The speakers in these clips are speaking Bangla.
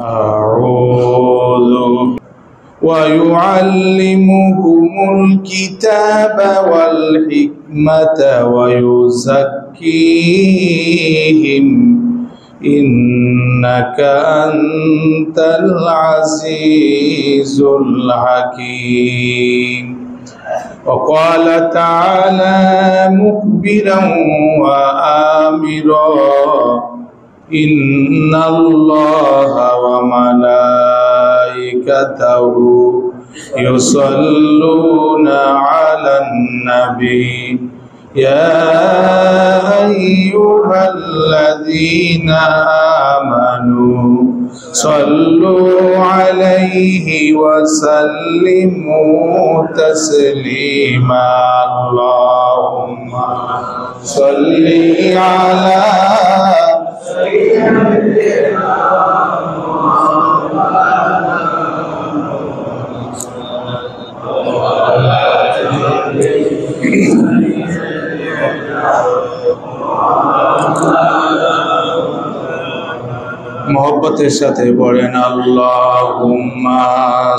أعوذ ويعلمهم الكتاب والحكمة ويزكيهم إنك أنت العزيز الحكيم. وقال تعالى مخبرا وآمرا إن الله وملائكته يصلون على النبي يا أيها الذين آمنوا صلوا عليه وسلموا تسليما. اللهم صل على मोहब्बतेर साथे पढ़ेन अल्लाहुम्मा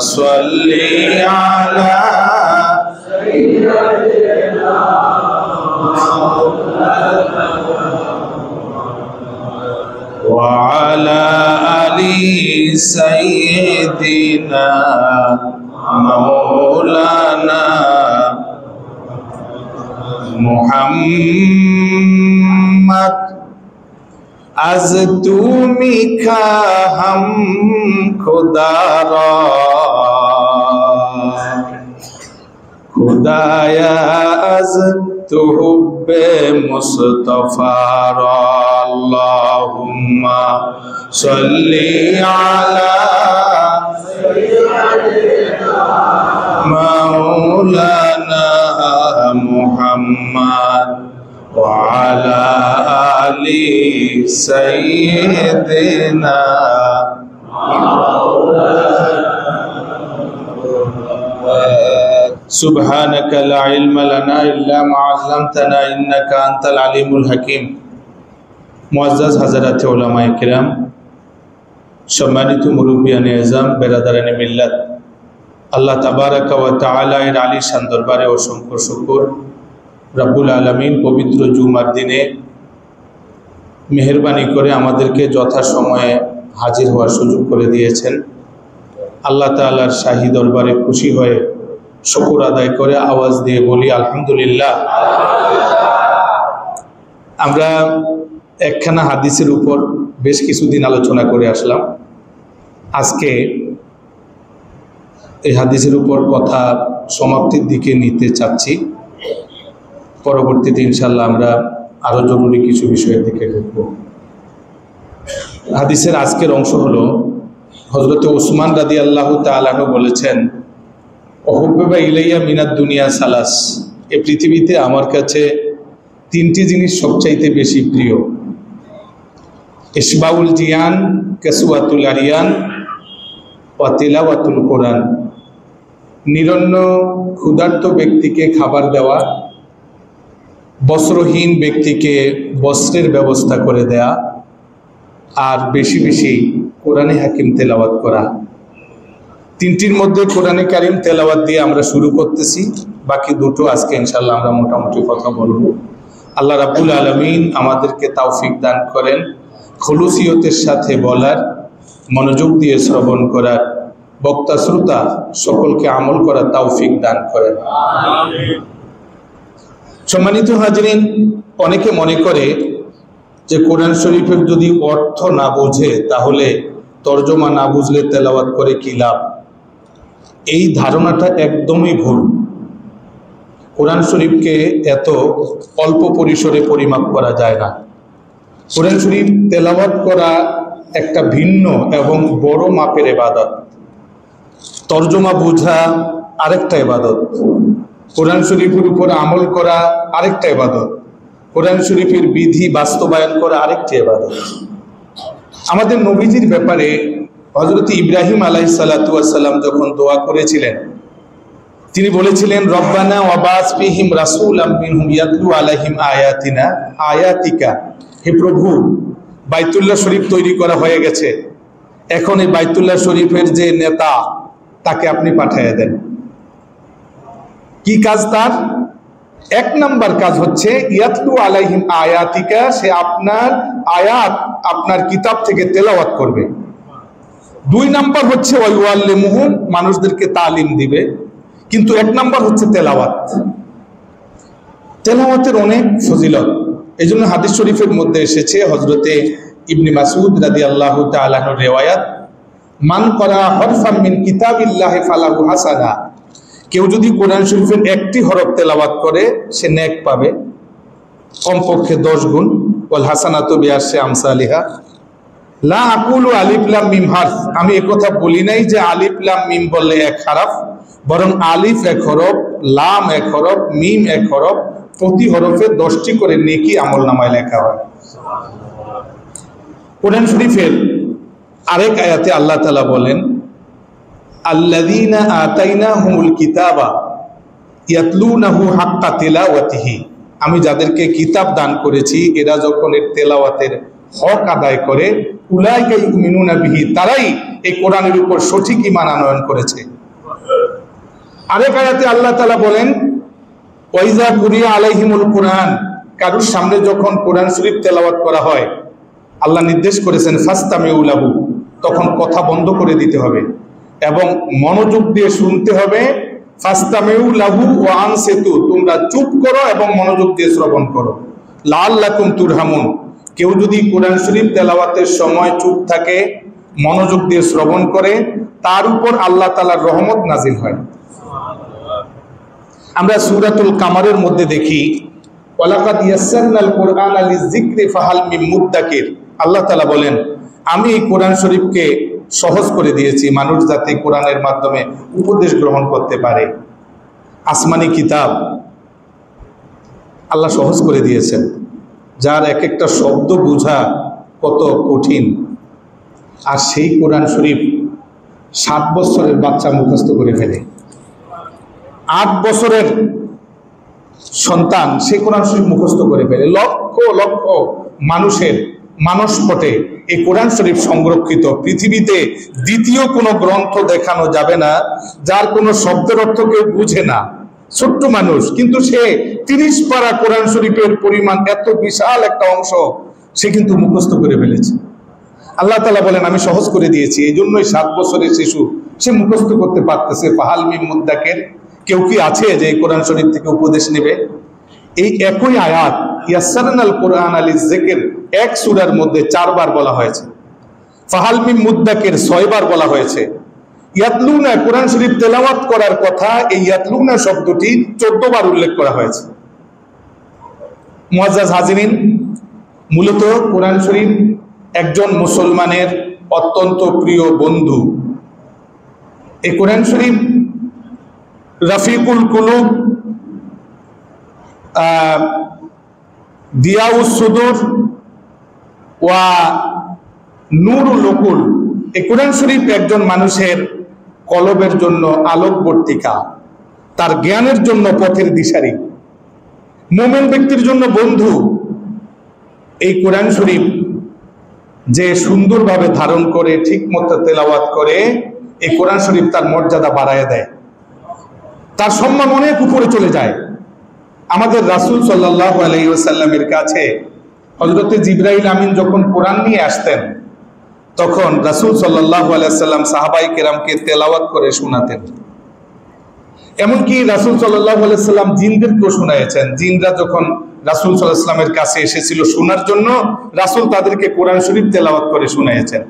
सल्ली आला व आला आलि सय्यिदिना मौलाना मुहम्मद आज तुमी का हम खुदारा खुदाया आज तुहुब्बे मुस्तफारा. अल्लाहुम्मा सल्ली अला मौलाना मुहम्मद वअला आलि सय्यिदिना. सुब्हानक ला इल्म लना इल्ला मा अल्लमतना इन्नका अंतल अलीमुल हकीम. मुअज्जज हजरत उलमाए किराम, सम्मानित मुरब्बियाने आज़म, बेरादाराने मिल्लत, আল্লাহ তাবারাকা ওয়া তাআলা এর আলিশান দরবারে অসংখ্য শুকর। রব্বুল আলামিন পবিত্র জুমার দিনে মেহেরবানি করে আমাদেরকে যথাসময়ে হাজির হওয়ার সুযোগ করে দিয়েছেন। আল্লাহ তাআলার শাহী দরবারে খুশি হয়ে শুকর আদায় করে আওয়াজ দিয়ে বলি আলহামদুলিল্লাহ। আমরা একখানা হাদিসের উপর বেশ কিছুদিন আলোচনা করে আসলাম। আজকে এই হাদিসের উপর কথা সমাপ্তির দিকে নিতে চাচ্ছি। পরবর্তীতে ইনশাআল্লাহ আমরা আরো জরুরি কিছু বিষয়ের দিকে ঢুকব। হাদিসের আজকের অংশ হলো হযরত ওসমান রাদিয়াল্লাহু তাআলা আনহু বলেছেন, ওহুব্বা ইলাইয়া মিনাদ দুনিয়া সালাস, এই পৃথিবীতে আমার কাছে তিনটি জিনিস সবচাইতে বেশি প্রিয়। ইশবাউল জিয়ান, কাসওয়াতুল আরিয়ান ওয়া তিলাওয়াতুল কোরআন। নিরন্ন ক্ষুধার্ত ব্যক্তিকে খাবার দেওয়া, বস্ত্রহীন ব্যক্তিকে বস্ত্রের ব্যবস্থা করে দেয়া, আর বেশি বেশি কোরআনে হাকিম তেলাওয়াত করা। তিনটির মধ্যে কোরআনে কারিম তেলাওয়াত দিয়ে আমরা শুরু করতেছি, বাকি দুটো আজকে ইনশাআল্লাহ আমরা মোটামুটি কথা বলবো। আল্লাহ রাব্বুল আলামিন আমাদেরকে তৌফিক দান করেন খুলুসিয়তের সাথে বলার, মনোযোগ দিয়ে শ্রবণ করার, বক্তা শ্রোতা সকলকে আমল করার তৌফিক দান করেন। সম্মানিত হাজরিন, অনেকে মনে করে যে কোরআন শরীফের যদি অর্থ না বোঝে তাহলে তরজমা না বুঝলে তেলাওয়াত করে কি লাভ। এই ধারণাটা একদমই ভুল। কোরআন শরীফকে এত অল্প পরিসরে পরিমাপ করা যায় না। কোরআন শরীফ তেলাওয়াত করা একটা ভিন্ন এবং বড় মাপের ইবাদত, তরজমা বোঝা আরেকটা ইবাদত, কোরআন শরীফের উপর আমল করা আরেকটা ইবাদত, কোরআন শরীফের বিধি বাস্তবায়ন করা আরেকটা ইবাদত। আমাদের নবীজির ব্যাপারে হযরত ইব্রাহিম আলাইহিস সালাতু ওয়াস সালাম যখন দোয়া করেছিলেন, তিনি বলেছিলেন রব্বানা ওয়াবাস ফিহিম রাসূলাম মিনহুম ইয়াতলু আলাইহিম আয়াতিকা। হে প্রভু, বাইতুল্লাহ শরীফ তৈরি করা হয়ে গেছে, এখন এই বাইতুল্লাহ শরীফের যে নেতা, তাকে আপনি পাঠিয়ে দেন। কি কাজ তার? এক নাম্বার কাজ হচ্ছে ইয়াতলু আলাইহিম আয়াতিকা, সে আপনার আয়াত, আপনার কিতাব থেকে তেলাওয়াত করবে। 2 নাম্বার হচ্ছে ওয়াইউআল্লিমুহুম, মানুষদেরকে তালিম দিবে। কিন্তু 1 নাম্বার হচ্ছে তেলাওয়াত। তেলাওয়াতের অনেক ফজিলত। এই জন্য হাদিস শরীফের মধ্যে এসেছে, হযরতে ইবনে মাসউদ রাদিয়াল্লাহু তাআলা আনহু রিওয়ায়াত, মান করা হরফাম মিন কিতাবিল্লাহি ফালাহু হাসানা, কেউ যদি কোরআন শরীফের একটি হরফ তেলাওয়াত করে সে নেক পাবে কমপক্ষে 10 গুণ। ওয়াল হাসানাতু বিআশরি আমসালিহা। লা আকুলু আলিফ লাম মিম হারফ, আমি একথা বলি নাই যে আলিফ লাম মিম বললে 1 হরফ, বরং আলিফ 1 হরফ, লাম 1 হরফ, মিম 1 হরফ, প্রতি হরফে 10টি করে নেকি আমলনামায় লেখা হয়। কোরআন শরীফের আরেক আয়াতে আল্লাহ তাআলা বলেন, আল্লাযীনা আতাইনাহুমুল কিতাবা ইয়াতলুনাহু হাক্কা তিলাওয়াতিহি, আমি যাদেরকে কিতাব দান করেছি এরা যখন এর তেলাওয়াতের হক আদায় করে, উলাইকা ইউমিনুনা বিহি, তারাই এই কোরআনের উপর সঠিক ঈমান আনয়ন করেছে। আরেক আয়াতে আল্লাহ তাআলা বলেন, ওয়াইজা কুরিয়া আলাইহিমুল কুরআন, কারুর সামনে যখন কোরআন শরীফ তেলাওয়াত করা হয়, আল্লাহ নির্দেশ করেছেন ফাসতামিউ লাহু, তখন কথা বন্ধ করে দিতে হবে এবং মনোযোগ দিয়ে শুনতে হবে। ফাসতামিউ লাহু ওয়া আনসিতু, তোমরা চুপ করো এবং মনোযোগ দিয়ে শ্রবণ করো। লাআল্লাকুম তুরহামুন, কেউ যদি কোরআন শরীফ তেলাওয়াতের সময় চুপ থাকে, মনোযোগ দিয়ে শ্রবণ করে, তার উপর আল্লাহ তাআলার রহমত নাজিল হয়। আমরা সূরাতুল কামারের মধ্যে দেখি, ওয়ালাকাদ ইয়াসসারনাল কুরআনা লিযিকরি ফাহাল মিন মুদ্দাকির, আল্লাহ তাআলা বলেন, আমি এই কোরআন শরীফকে সহজ করে দিয়েছি মানুষ যাতে কোরআনের মাধ্যমে উপদেশ গ্রহণ করতে পারে। আসমানি কিতাব আল্লাহ সহজ করে দিয়েছেন, যার এক একটা শব্দ বোঝা কত কঠিন, আর সেই কোরআন শরীফ 7 বছরের বাচ্চা মুখস্থ করে ফেলে। 8 বছরের সন্তান সেই কোরআন শরীফ মুখস্থ করে ফেলে। লক্ষ লক্ষ মানুষের মানসপটে এই কোরআন শরীফ সংরক্ষিত। পৃথিবীতে দ্বিতীয় কোনো গ্রন্থ দেখানো যাবে না যার কোনো শব্দের অর্থ কেউ বুঝে না। ছোট্ট মানুষ, কিন্তু সে 30 পারা কোরআন শরীফের পরিমাণ, এত বিশাল একটা অংশ সে কিন্তু মুখস্থ করে ফেলেছে। আল্লাহ তাআলা বলেন, আমি সহজ করে দিয়েছি, এই জন্যই 7 বছরের শিশু সে মুখস্থ করতে পারতেছে। ফাহাল মিন মুদ্দাকির, কেউ কি আছে যে এই কোরআন শরীফ থেকে উপদেশ নেবে? এই একই আয়াত ইয়াসসারনাল কুরআনা লিযিকর, এক সূরার মধ্যে 4 বার বলা হয়েছে। ফাহাল মিন মুদ্দাকির 6 বার বলা হয়েছে। ইয়াতলুনা, কোরআন শরীফ তেলাওয়াত করার কথা, এই ইয়াতলুনা শব্দটি 14 বার উল্লেখ করা হয়েছে। মুআজ্জাজ হাজিরিন, মূলত কোরআন শরীফ একজন মুসলমানের অত্যন্ত প্রিয় বন্ধু। এই কোরআন শরীফ রফিকুল কুলুব, দিয়াউস সুদূর ওয়া নূরুল উকুল, এই কোরআন শরীফ একজন মানুষের কলবের জন্য আলোকবর্তিকা, তার জ্ঞানের জন্য পথের দিশারি, মুমিন ব্যক্তির জন্য বন্ধু। এই কোরআন শরীফ যে সুন্দরভাবে ধারণ করে, ঠিক মতো তেলাওয়াত করে, এই কোরআন শরীফ তার মর্যাদা বাড়ায় দেয়, তার সম্মান অনেক উপরে চলে যায়। আমাদের রাসূল সাল্লাল্লাহু আলাইহি ওয়াসাল্লামের কাছে হযরতে জিবরাইল আমিন যখন কোরআন নিয়ে আসতেন, তখন রাসূল সাল্লাল্লাহু আলাইহি ওয়াসাল্লাম সাহাবায়ে কেরামকে তেলাওয়াত করে শোনাতেন। এমনকি রাসূল সাল্লাল্লাহু আলাইহি ওয়াসাল্লাম জিনদেরকেও শোনায়েছেন। জিনরা যখন রাসূল সাল্লাল্লাহু আলাইহি ওয়াসাল্লামের কাছে এসেছিল শোনার জন্য, রাসূল তাদেরকে কোরআন শরীফ তেলাওয়াত করে শোনায়েছেন।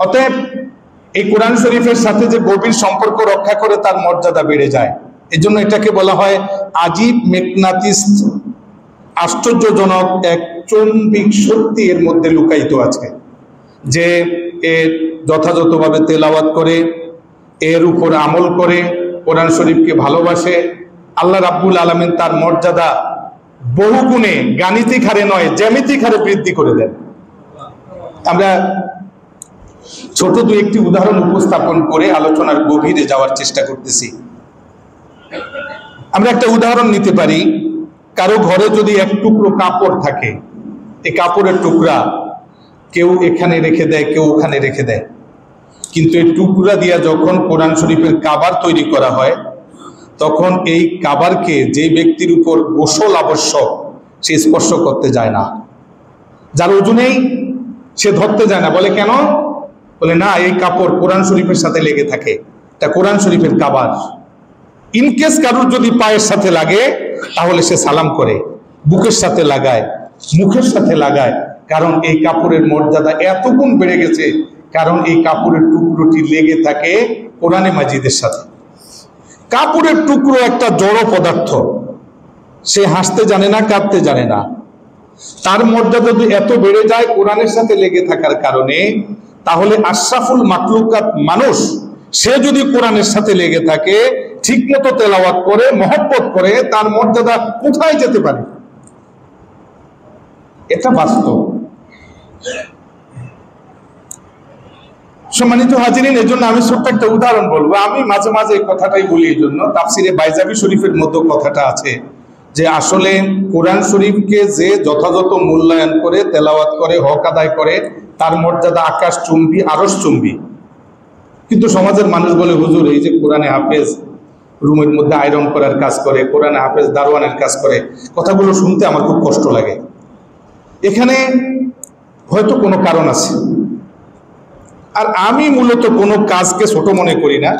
অতএব এই কোরআন শরীফের সাথে যে গভীর সম্পর্ক রক্ষা করে, তার মর্যাদা বেড়ে যায়। এজন্য এটাকে বলা হয় আজীব মেকনাতিস, আশ্চর্যজনক এক চৌম্বিক শক্তি এর মধ্যে লুকায়িত আছে, যে এর যথাযথভাবে তেলাওয়াত করে, এর উপর আমল করে, কোরআন শরীফকে ভালোবাসে, আল্লাহ রাব্বুল আলামিন তার মর্যাদা বহু গুণে, গাণিতিক হারে নয় জ্যামিতিক হারে বৃদ্ধি করে দেন। আমরা ছোট 2-1টি উদাহরণ উপস্থাপন করে আলোচনার গভীরে যাওয়ার চেষ্টা করতেছি। আমরা একটা উদাহরণ নিতে পারি। কারো ঘরে যদি এক টুকরো কাপড় থাকে, এই কাপড়ের টুকরা কেউ এখানে রেখে দেয়, কেউ ওখানে রেখে দেয়। কিন্তু এই টুকরা দিয়া যখন কোরআন শরীফের কাবার তৈরি করা হয়, তখন এই কাবারকে যে ব্যক্তির উপর গোসল আবশ্যক সে স্পর্শ করতে যায় না, যার ওজনেই সে ধরতে যায় না। বলে কেন? বলে না, এই কাপড় কোরআন শরীফের সাথে লেগে থাকে, এটা কোরআন শরীফের কাবার। ইনকেস কারুর যদি পায়ের সাথে লাগে তাহলে সে সালাম করে, বুকের সাথে লাগায়, মুখের সাথে লাগায়, কারণ এই কাপড়ের মর্যাদা এত গুণ বেড়ে গেছে, কারণ এই কাপড়ের টুকরোটি লেগে থাকে কোরআনে মাজিদের সাথে। কাপড়ের টুকরো একটা জড় পদার্থ, সে হাসতে জানে না, কাঁদতে জানে না, তার মর্যাদা যদি এত বেড়ে যায় কোরআনের সাথে লেগে থাকার কারণে, তাহলে আশরাফুল মাখলুকাত মানুষ সে যদি কোরআনের সাথে লেগে থাকে, ঠিক মতো তেলাওয়াত করে, মহব্বত করে, তার মর্যাদা কোথায় যেতে পারে? এটা বাস্তব। সম্মানিত হাজিরিন, এজন্য আমি ছোট্ট একটা উদাহরণ বলবো। আমি মাঝে মাঝে এই কথাটাই বলি, এই জন্য তাফসিরে বাইজাবি শরীফের মধ্যে কথাটা আছে যে আসলে কোরআন শরীফকে যে যথাযথ মূল্যায়ন করে, তেলাওয়াত করে, হক আদায় করে, তার মর্যাদা আকাশ চুম্বি, আরশ চুম্বি। কিন্তু সমাজের মানুষ বলে, হুজুর এই যে কোরআনে হাফেজ রুমের মধ্যে আয়রন করার কাজ করে, কোরআনে হাফেজ দারোয়ানের কাজ করে, কথাগুলো শুনতে আমার খুব কষ্ট লাগে। এখানে হয়তো কোনো কারণ আছে, আর আমি মূলত কোনো কাজকে ছোট মনে করি না।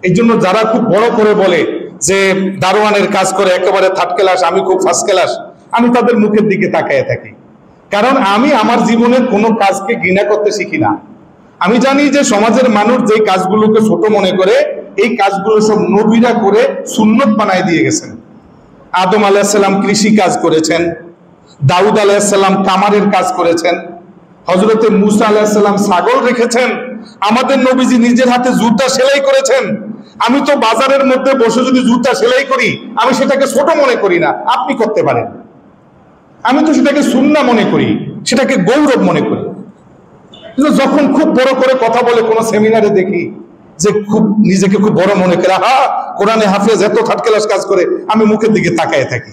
এই জন্য যারা খুব বড় করে বলে যে দারোয়ানের কাজ করে একেবারে থার্ড ক্লাস, আমি খুব ফার্স্ট ক্লাস, আমি তাদের মুখের দিকে তাকিয়ে থাকি। কারণ আমি আমার জীবনের কোনো কাজকে ঘৃণা করতে শিখি না। আমি জানি যে সমাজের মানুষ যে কাজগুলোকে ছোট মনে করে, এই কাজগুলো সব নবীরা করে সুন্নত বানায় দিয়ে গেছেন। আদম আলাইহিস সালাম কৃষি কাজ করেছেন, দাউদ আলাইহিস সালাম কামারের কাজ করেছেন, হযরতে মুসা আলাইহিস সালাম ছাগল রেখেছেন, আমাদের নবীজি নিজের হাতে জুতা সেলাই করেছেন। আমি তো বাজারের মধ্যে বসে যদি জুতা সেলাই করি, আমি সেটাকে ছোট মনে করি না, আপনি করতে পারেন। আমি তো সেটাকে সুন্নাহ মনে করি, সেটাকে গৌরব মনে করি। কিন্তু যখন খুব বড় করে কথা বলে কোনো সেমিনারে দেখি যে খুব নিজেকে খুব বড় মনে করে, কোরআনে হাফেজ এত থার্ড ক্লাস কাজ করে, আমি মুখের দিকে তাকায় থাকি।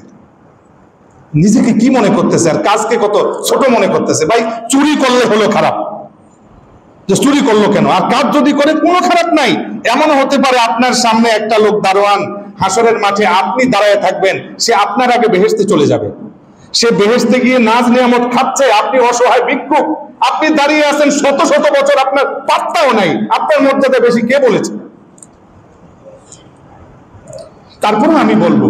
নিজেকে কি মনে করতেছে আর কাজকে কত ছোট মনে করতেছে। ভাই, চুরি করলে হলো খারাপ, যে চুরি করলো কেন? আর কাজ যদি করে কোনো খারাপ নাই। এমন হতে পারে আপনার সামনে একটা লোক দারোয়ান, হাসরের মাঠে আপনি দাঁড়ায় থাকবেন, সে আপনার আগে বেহেশতে চলে যাবে। সে বেহেশতে গিয়ে নাজ নিয়ামত খাচ্ছে, আপনি অসহায় ভিক্ষুক, আপনি দাঁড়িয়ে আছেন শত শত বছর, আপনার পাত্তাও নাই। আপনার মর্যাদা বেশি কে বলেছে? তারপরে আমি বলবো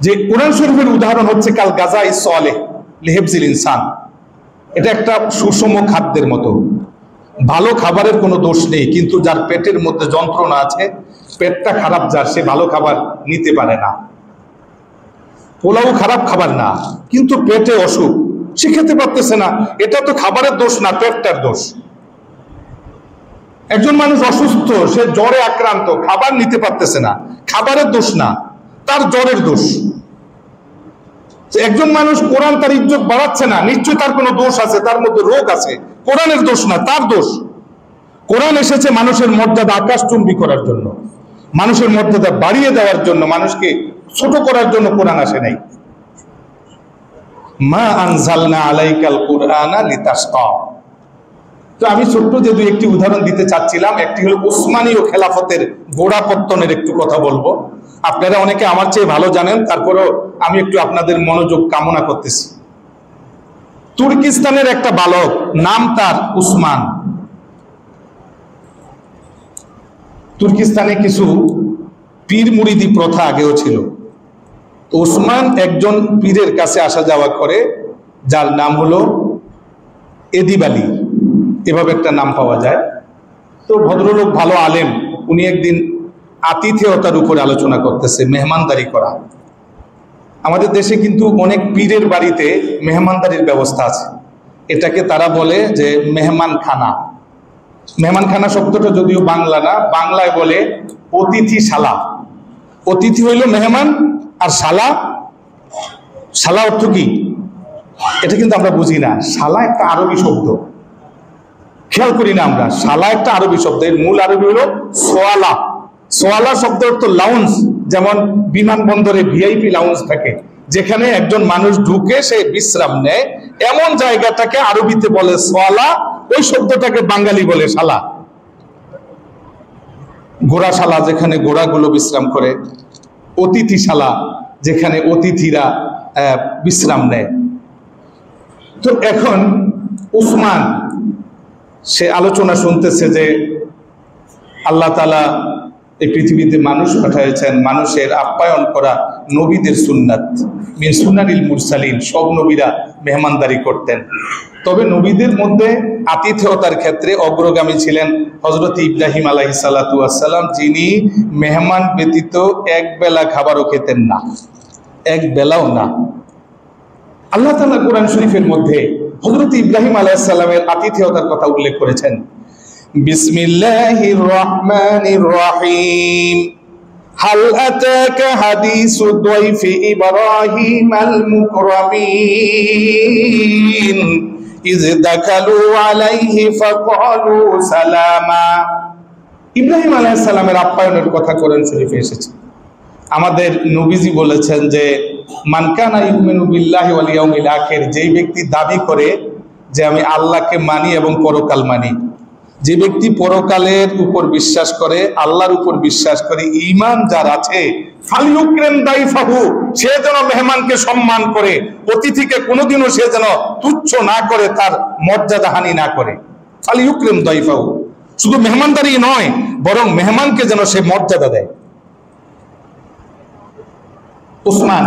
যে কোরআন শরীফের উদাহরণ হচ্ছে কাল গাজা ইসসালেহ লিহিফজিল ইনসান। এটা একটা সুষম খাদ্যের মতো। ভালো খাবারের কোনো দোষ নেই, কিন্তু যার পেটের মধ্যে যন্ত্রণা আছে, পেটটা খারাপ যার, সে ভালো খাবার নিতে পারে না। পোলাও খারাপ খাবার না, কিন্তু পেটে অসুখ, সে খেতে পারতেছে না। এটা তো খাবারের দোষ না, পেটটার দোষ। একজন মানুষ অসুস্থ, সে জ্বরে আক্রান্ত, খাবার নিতে পারতেছে না, খাবারের দোষ না, তার জ্বরের দোষ। একজন মানুষ কোরআন তার ইজ্জত বাড়াচ্ছে না, নিশ্চয়ই তার কোনো দোষ আছে, তার মধ্যে রোগ আছে, কোরআনের দোষ না, তার দোষ। কোরআন এসেছে মানুষের মর্যাদা আকাশচুম্বী করার জন্য, মানুষের মর্যাদা বাড়িয়ে দেওয়ার জন্য, মানুষকে ছোট করার জন্য কোরআন আসে নাই। মা আনজালনা আলাইকাল কুরআনা লিতাশকা। তো আমি ছোট্ট যে দুই একটি উদাহরণ দিতে চাচ্ছিলাম। একটি হলো উসমানীয় খেলাফতের গোড়াপত্তনের একটু কথা বলবো। আপনারা অনেকে আমার চেয়ে ভালো জানেন, তারপরেও আমি একটু আপনাদের মনোযোগ কামনা করতেছি। তুর্কিস্তানের একটা বালক, নাম তার উসমান। তুর্কিস্তানে কিছু পীর মুরিদি প্রথা আগেও ছিল। তো উসমান একজন পীরের কাছে আসা যাওয়া করে, যার নাম হলো এদিব আলী, এভাবে একটা নাম পাওয়া যায়। তো ভদ্রলোক ভালো আলেম, উনি একদিন আতিথেয়তার উপরে আলোচনা করতেছে, মেহমানদারি করা। আমাদের দেশে কিন্তু অনেক পীরের বাড়িতে মেহমানদারির ব্যবস্থা আছে। এটাকে তারা বলে যে মেহমানখানা। মেহমানখানা শব্দটা যদিও বাংলা না, বাংলায় বলে অতিথিশালা। অতিথি হইল মেহমান, আর শালা, শালা অর্থ কি এটা কিন্তু আমরা বুঝি না। শালা একটা আরবি শব্দ, খেয়াল করি না আমরা। শালা একটা আরবি শব্দ, এর মূল আরবি হলো সোয়ালা। সোয়ালা শব্দ অর্থ লাউঞ্জ। যেমন বিমানবন্দরে ভিআইপি লাউঞ্জ থাকে, যেখানে একজন মানুষ ঢুকে সে বিশ্রাম নেয়, এমন জায়গাটাকে আরবিতে বলে সোয়ালা, ওই শব্দটাকে বাঙালি বলে শালা। ঘোড়াশালা যেখানে ঘোড়াগুলো বিশ্রাম করে, অতিথিশালা যেখানে অতিথিরা বিশ্রাম নেয়। তো এখন উসমান সে আলোচনা শুনতেছে যে আল্লাহ তাআলা এই পৃথিবীতে মানুষ পাঠিয়েছেন, মানুষের আপ্যায়ন করা নবীদের সুন্নাত, মিন সুনানিল মুরসালিন, সব নবীরা মেহমানদারি করতেন। তবে নবীদের মধ্যে আতিথেয়তার ক্ষেত্রে অগ্রগামী ছিলেন হযরত ইব্রাহিম আলাইহিস সালাতু ওয়াস সালাম, যিনি মেহমান ব্যতীত এক বেলা খাবারও খেতেন না, এক বেলাও না। আল্লাহ তাআলা কোরআন শরীফের মধ্যে হযরত ইব্রাহিম আলাইহিস সালামের আতিথেয়তার কথা উল্লেখ করেছেন। বিসমিল্লাহির রহমানির রহিম, হাল আতাকা হাদিসু দাইফি ইব্রাহিমাল মুকরামিন ইয দাখালু আলাইহি ফাকালু সালামা। ইব্রাহিম আলাইহিস সালামের আপ্যায়নের কথা কোরআন শরীফে এসেছে। আমাদের নবীজি বলেছেন যে মান কানা ইউমিনু বিল্লাহি ওয়াল ইয়াউমিল আখির, যেই ব্যক্তি দাবি করে যে আমি আল্লাহকে মানি এবং পরকাল মানি, যে ব্যক্তি পরকালের উপর বিশ্বাস করে, আল্লাহর উপর বিশ্বাস করে, ঈমান যার আছে, ফালিউকরিম দাইফাহু, সে যেন মেহমানকে সম্মান করে, অতিথিকে কোনোদিনও সে যেন তুচ্ছ না করে, তার মর্যাদা হানি না করে। ফালিউকরিম দাইফাহু, শুধু মেহমানদারি নয়, বরং মেহমানকে যেন সে মর্যাদা দেয়। উসমান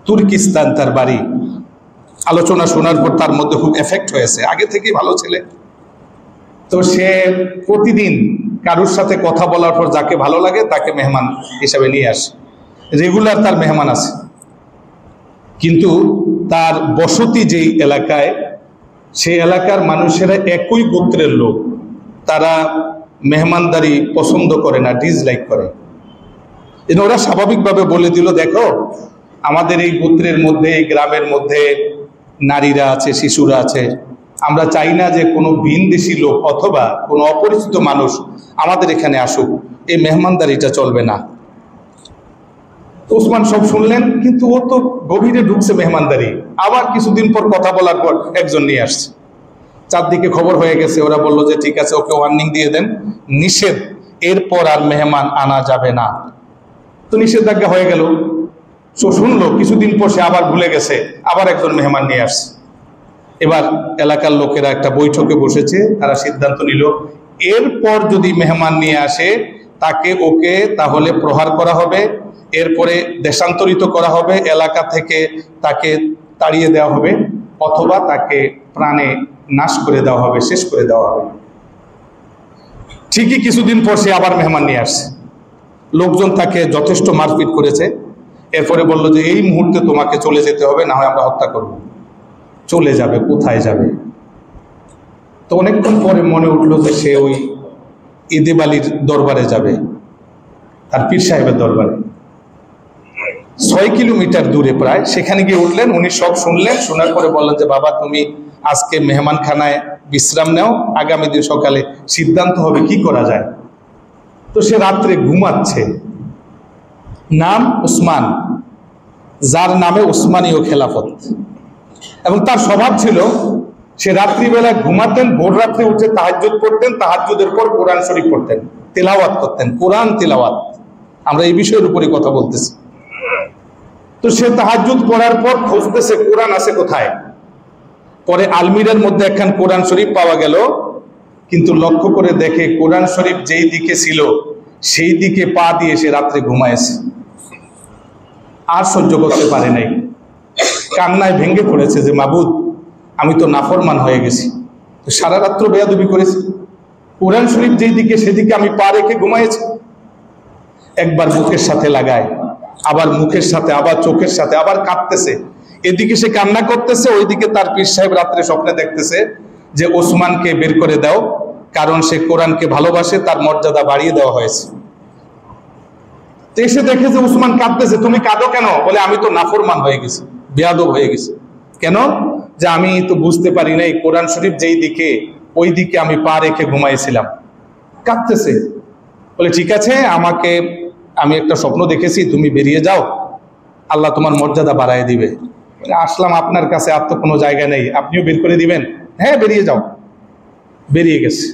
তুর্কিস্তান তার বাড়ি। আলোচনা শোনার পর তার মধ্যে খুব এফেক্ট হয়েছে, আগে থেকেই ভালো ছেলে। তো সে প্রতিদিন কারুর সাথে কথা বলার পর যাকে ভালো লাগে তাকে মেহমান হিসাবে নিয়ে আসে, রেগুলার তার মেহমান আছে। কিন্তু তার বসতি যেই এলাকায়, সেই এলাকার মানুষেরা একই গোত্রের লোক, তারা মেহমানদারি পছন্দ করে না, ডিসলাইক করে। ওরা স্বাভাবিকভাবে বলে দিল, দেখো আমাদের এই গোত্রের মধ্যে, এই গ্রামের মধ্যে নারীরা আছে, শিশুরা আছে, আমরা চাই না যে কোনো ভিনদেশী লোক অথবা কোনো অপরিচিত মানুষ আমাদের এখানে আসুক, এই মেহমানদারিটা চলবে না। ওসমান সব শুনলেন, কিন্তু ও তো গভীরে ঢুকছে মেহমানদারি। আবার কিছুদিন পর কথা বলার পর একজন নিয়ে আসছে, চারদিকে খবর হয়ে গেছে। ওরা বললো যে ঠিক আছে, ওকে ওয়ার্নিং দিয়ে দেন, নিষেধ, এরপর আর মেহমান আনা যাবে না। তো নিষেধাজ্ঞা হয়ে গেল। সো শুনলো, কিছুদিন পর সে আবার ভুলে গেছে, আবার একজন মেহমান নিয়ে আসছে। এবার এলাকার লোকেরা একটা বৈঠকে বসেছে, তারা সিদ্ধান্ত নিল এরপর যদি মেহমান নিয়ে আসে তাকে, ওকে তাহলে প্রহার করা হবে, এরপরে দেশান্তরিত করা হবে, এলাকা থেকে তাকে তাড়িয়ে দেওয়া হবে, অথবা তাকে প্রাণে নাশ করে দেওয়া হবে, শেষ করে দেওয়া হবে। ঠিকই কিছুদিন পর সে আবার মেহমান নিয়ে আসছে। লোকজন তাকে যথেষ্ট মারপিট করেছে। এরপরে বলল যে এই মুহূর্তে তোমাকে চলে যেতে হবে, না হয় আমরা হত্যা করব। চলে যাবে, কোথায় যাবে? তো অনেকক্ষণ পরে মনে উঠলো যে সে ওই ইদেব আলীর দরবারে যাবে, তার পীর সাহেবের দরবারে। 6 কিলোমিটার দূরে প্রায়। সেখানে গিয়ে উঠলেন, উনি সব শুনলেন। শোনার পরে বললেন যে বাবা, তুমি আজকে মেহমানখানায় বিশ্রাম নাও, আগামী দিন সকালে সিদ্ধান্ত হবে কি করা যায়। তো সে রাত্রে ঘুমাচ্ছে। নাম উসমান, যার নামে উসমানীয় খেলাফত। এবং তার স্বভাব ছিল সে রাত্রিবেলা ঘুমাতেন, ভোর রাত্রে উঠে তাহাজ্জুদ পড়তেন, তাহাজ্জুদের পর কোরআন শরীফ পড়তেন, তেলাওয়াত করতেন, কোরআন তেলাওয়াত। আমরা এই বিষয়ের উপরে কথা বলতেছি। তো সে তাহাজ্জুদ পড়ার পর খুঁজতেছে কোরআন আছে কোথায়। পরে আলমিরার মধ্যে একখান কোরআন শরীফ পাওয়া গেল, কিন্তু লক্ষ্য করে দেখে কোরআন শরীফ যেই দিকে ছিল সেই দিকে পা দিয়ে সে রাত্রে ঘুমায়েছে। আর সহ্য করতে পারে নাই, কান্নায় ভেঙে পড়েছে যে মাবুদ, আমি তো নাফরমান হয়ে গেছি, সারা রাত্র বেয়াদবি করেছি, কোরআন শরীফ যেই দিকে সেদিকে আমি পা রেখে ঘুমাইছি। একবার মুখের সাথে লাগায়, আবার মুখের সাথে, আবার চোখের সাথে, আবার কাঁদতেছে। এদিকে সে কান্না করতেছে, ওইদিকে তার পীর সাহেব রাত্রে স্বপ্নে দেখতেছে যে ওসমানকে বের করে দাও, কারণ সে কোরআনকে ভালোবাসে, তার মর্যাদা বাড়িয়ে দেওয়া হয়েছে। এসে দেখে যে উসমান কাঁদতেছে। তুমি কাঁদো কেন? বলে আমি তো নাফরমান হয়ে গেছি, বেয়াদব হয়ে গেছি। কেন? যে আমি তো বুঝতে পারি নাই কোরআন শরীফ যেই দিকে ওই দিকে আমি পা রেখে ঘুমাইছিলাম। কাঁদতেছে। বলে ঠিক আছে, আমি একটা স্বপ্ন দেখেছি, তুমি বেরিয়ে যাও, আল্লাহ তোমার মর্যাদা বাড়ায় দিবে। আসলাম আপনার কাছে, আর তো কোনো জায়গা নেই, আপনিও বের করে দিবেন? হ্যাঁ, বেরিয়ে যাও। বেরিয়ে গেছে।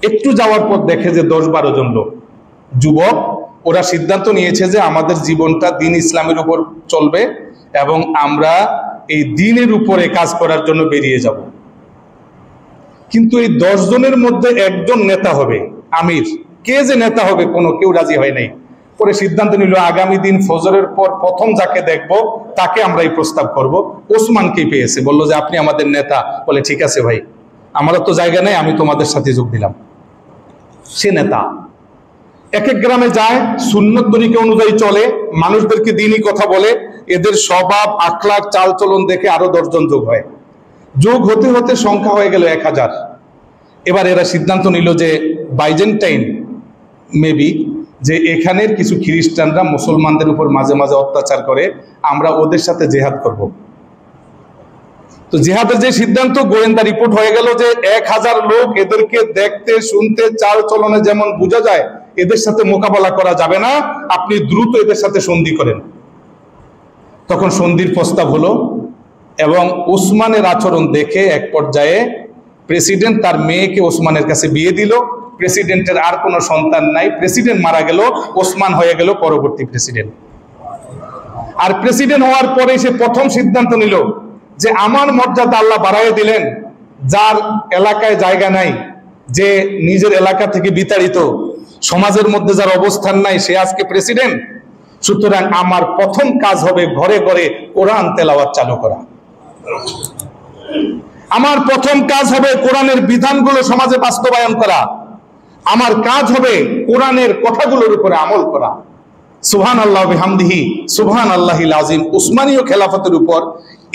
একটু যাওয়ার পর দেখে যে 10-12 জন লোক যুবক, ওরা সিদ্ধান্ত নিয়েছে যে আমাদের জীবনটা দিন ইসলামের উপর চলবে এবং আমরা এই দিনের উপরে কাজ করার জন্য বেরিয়ে যাব। কিন্তু এই 10 জনের মধ্যে একজন নেতা হবে, আমির। কে যে নেতা হবে কেউ রাজি হয় নাই। পরে সিদ্ধান্ত নিল আগামী দিন ফজরের পর প্রথম যাকে দেখব তাকে আমরা এই প্রস্তাব করব। ওসমানকেই পেয়েছে, বলল যে আপনি আমাদের নেতা। বলে ঠিক আছে ভাই, আমারও তো জায়গা নেই, আমি তোমাদের সাথে যোগ দিলাম। সে নেতা এক এক গ্রামে যায়, সুন্নত তরিকা অনুযায়ী চলে, মানুষদেরকে দিনই কথা বলে। এদের স্বভাব, আখলাক, চালচলন দেখে আরো 10 জন যোগ হয়। যোগ হতে হতে সংখ্যা হয়ে গেল 1000। এবার এরা সিদ্ধান্ত নিল যে বাইজেন্টাইন মেবি যে এখানের কিছু খ্রিস্টানরা মুসলমানদের উপর মাঝে মাঝে অত্যাচার করে, আমরা ওদের সাথে জেহাদ করব। তো জেহাদের যে সিদ্ধান্ত, গোয়েন্দা রিপোর্ট হয়ে গেল যে 1000 লোক, এদেরকে দেখতে শুনতে চাল চলনে যেমন বোঝা যায় এদের সাথে মোকাবেলা করা যাবে না, আপনি দ্রুত এদের সাথে সন্ধি করেন। তখন সন্ধির প্রস্তাব হলো এবং ওসমানের আচরণ দেখে এক পর্যায়ে প্রেসিডেন্ট তার মেয়েকে ওসমানের কাছে বিয়ে দিল। প্রেসিডেন্টের আর কোনো সন্তান নাই, প্রেসিডেন্ট মারা গেল, ওসমান হয়ে গেল পরবর্তী প্রেসিডেন্ট। আর প্রেসিডেন্ট হওয়ার পরে সে প্রথম সিদ্ধান্ত নিল যে আমার মর্যাদা আল্লাহ বাড়াইয়ে দিলেন, যার এলাকায় জায়গা নাই, যে নিজের এলাকা থেকে বিতাড়িত, সমাজের মধ্যে যার অবস্থান নাই, সে আজকে প্রেসিডেন্ট। সুতরাং আমার প্রথম কাজ হবে ঘরে ঘরে কোরআন তেলাওয়াত চালু করা। আমার প্রথম কাজ হবে কোরআনের বিধানগুলো সমাজে বাস্তবায়ন করা। আমার কাজ হবে কোরআনের কথাগুলোর উপরে আমল করা। সুবহানাল্লাহ বিহামদিহি সুবহানাল্লাহিল আযীম। উসমানীয় খেলাফতের উপর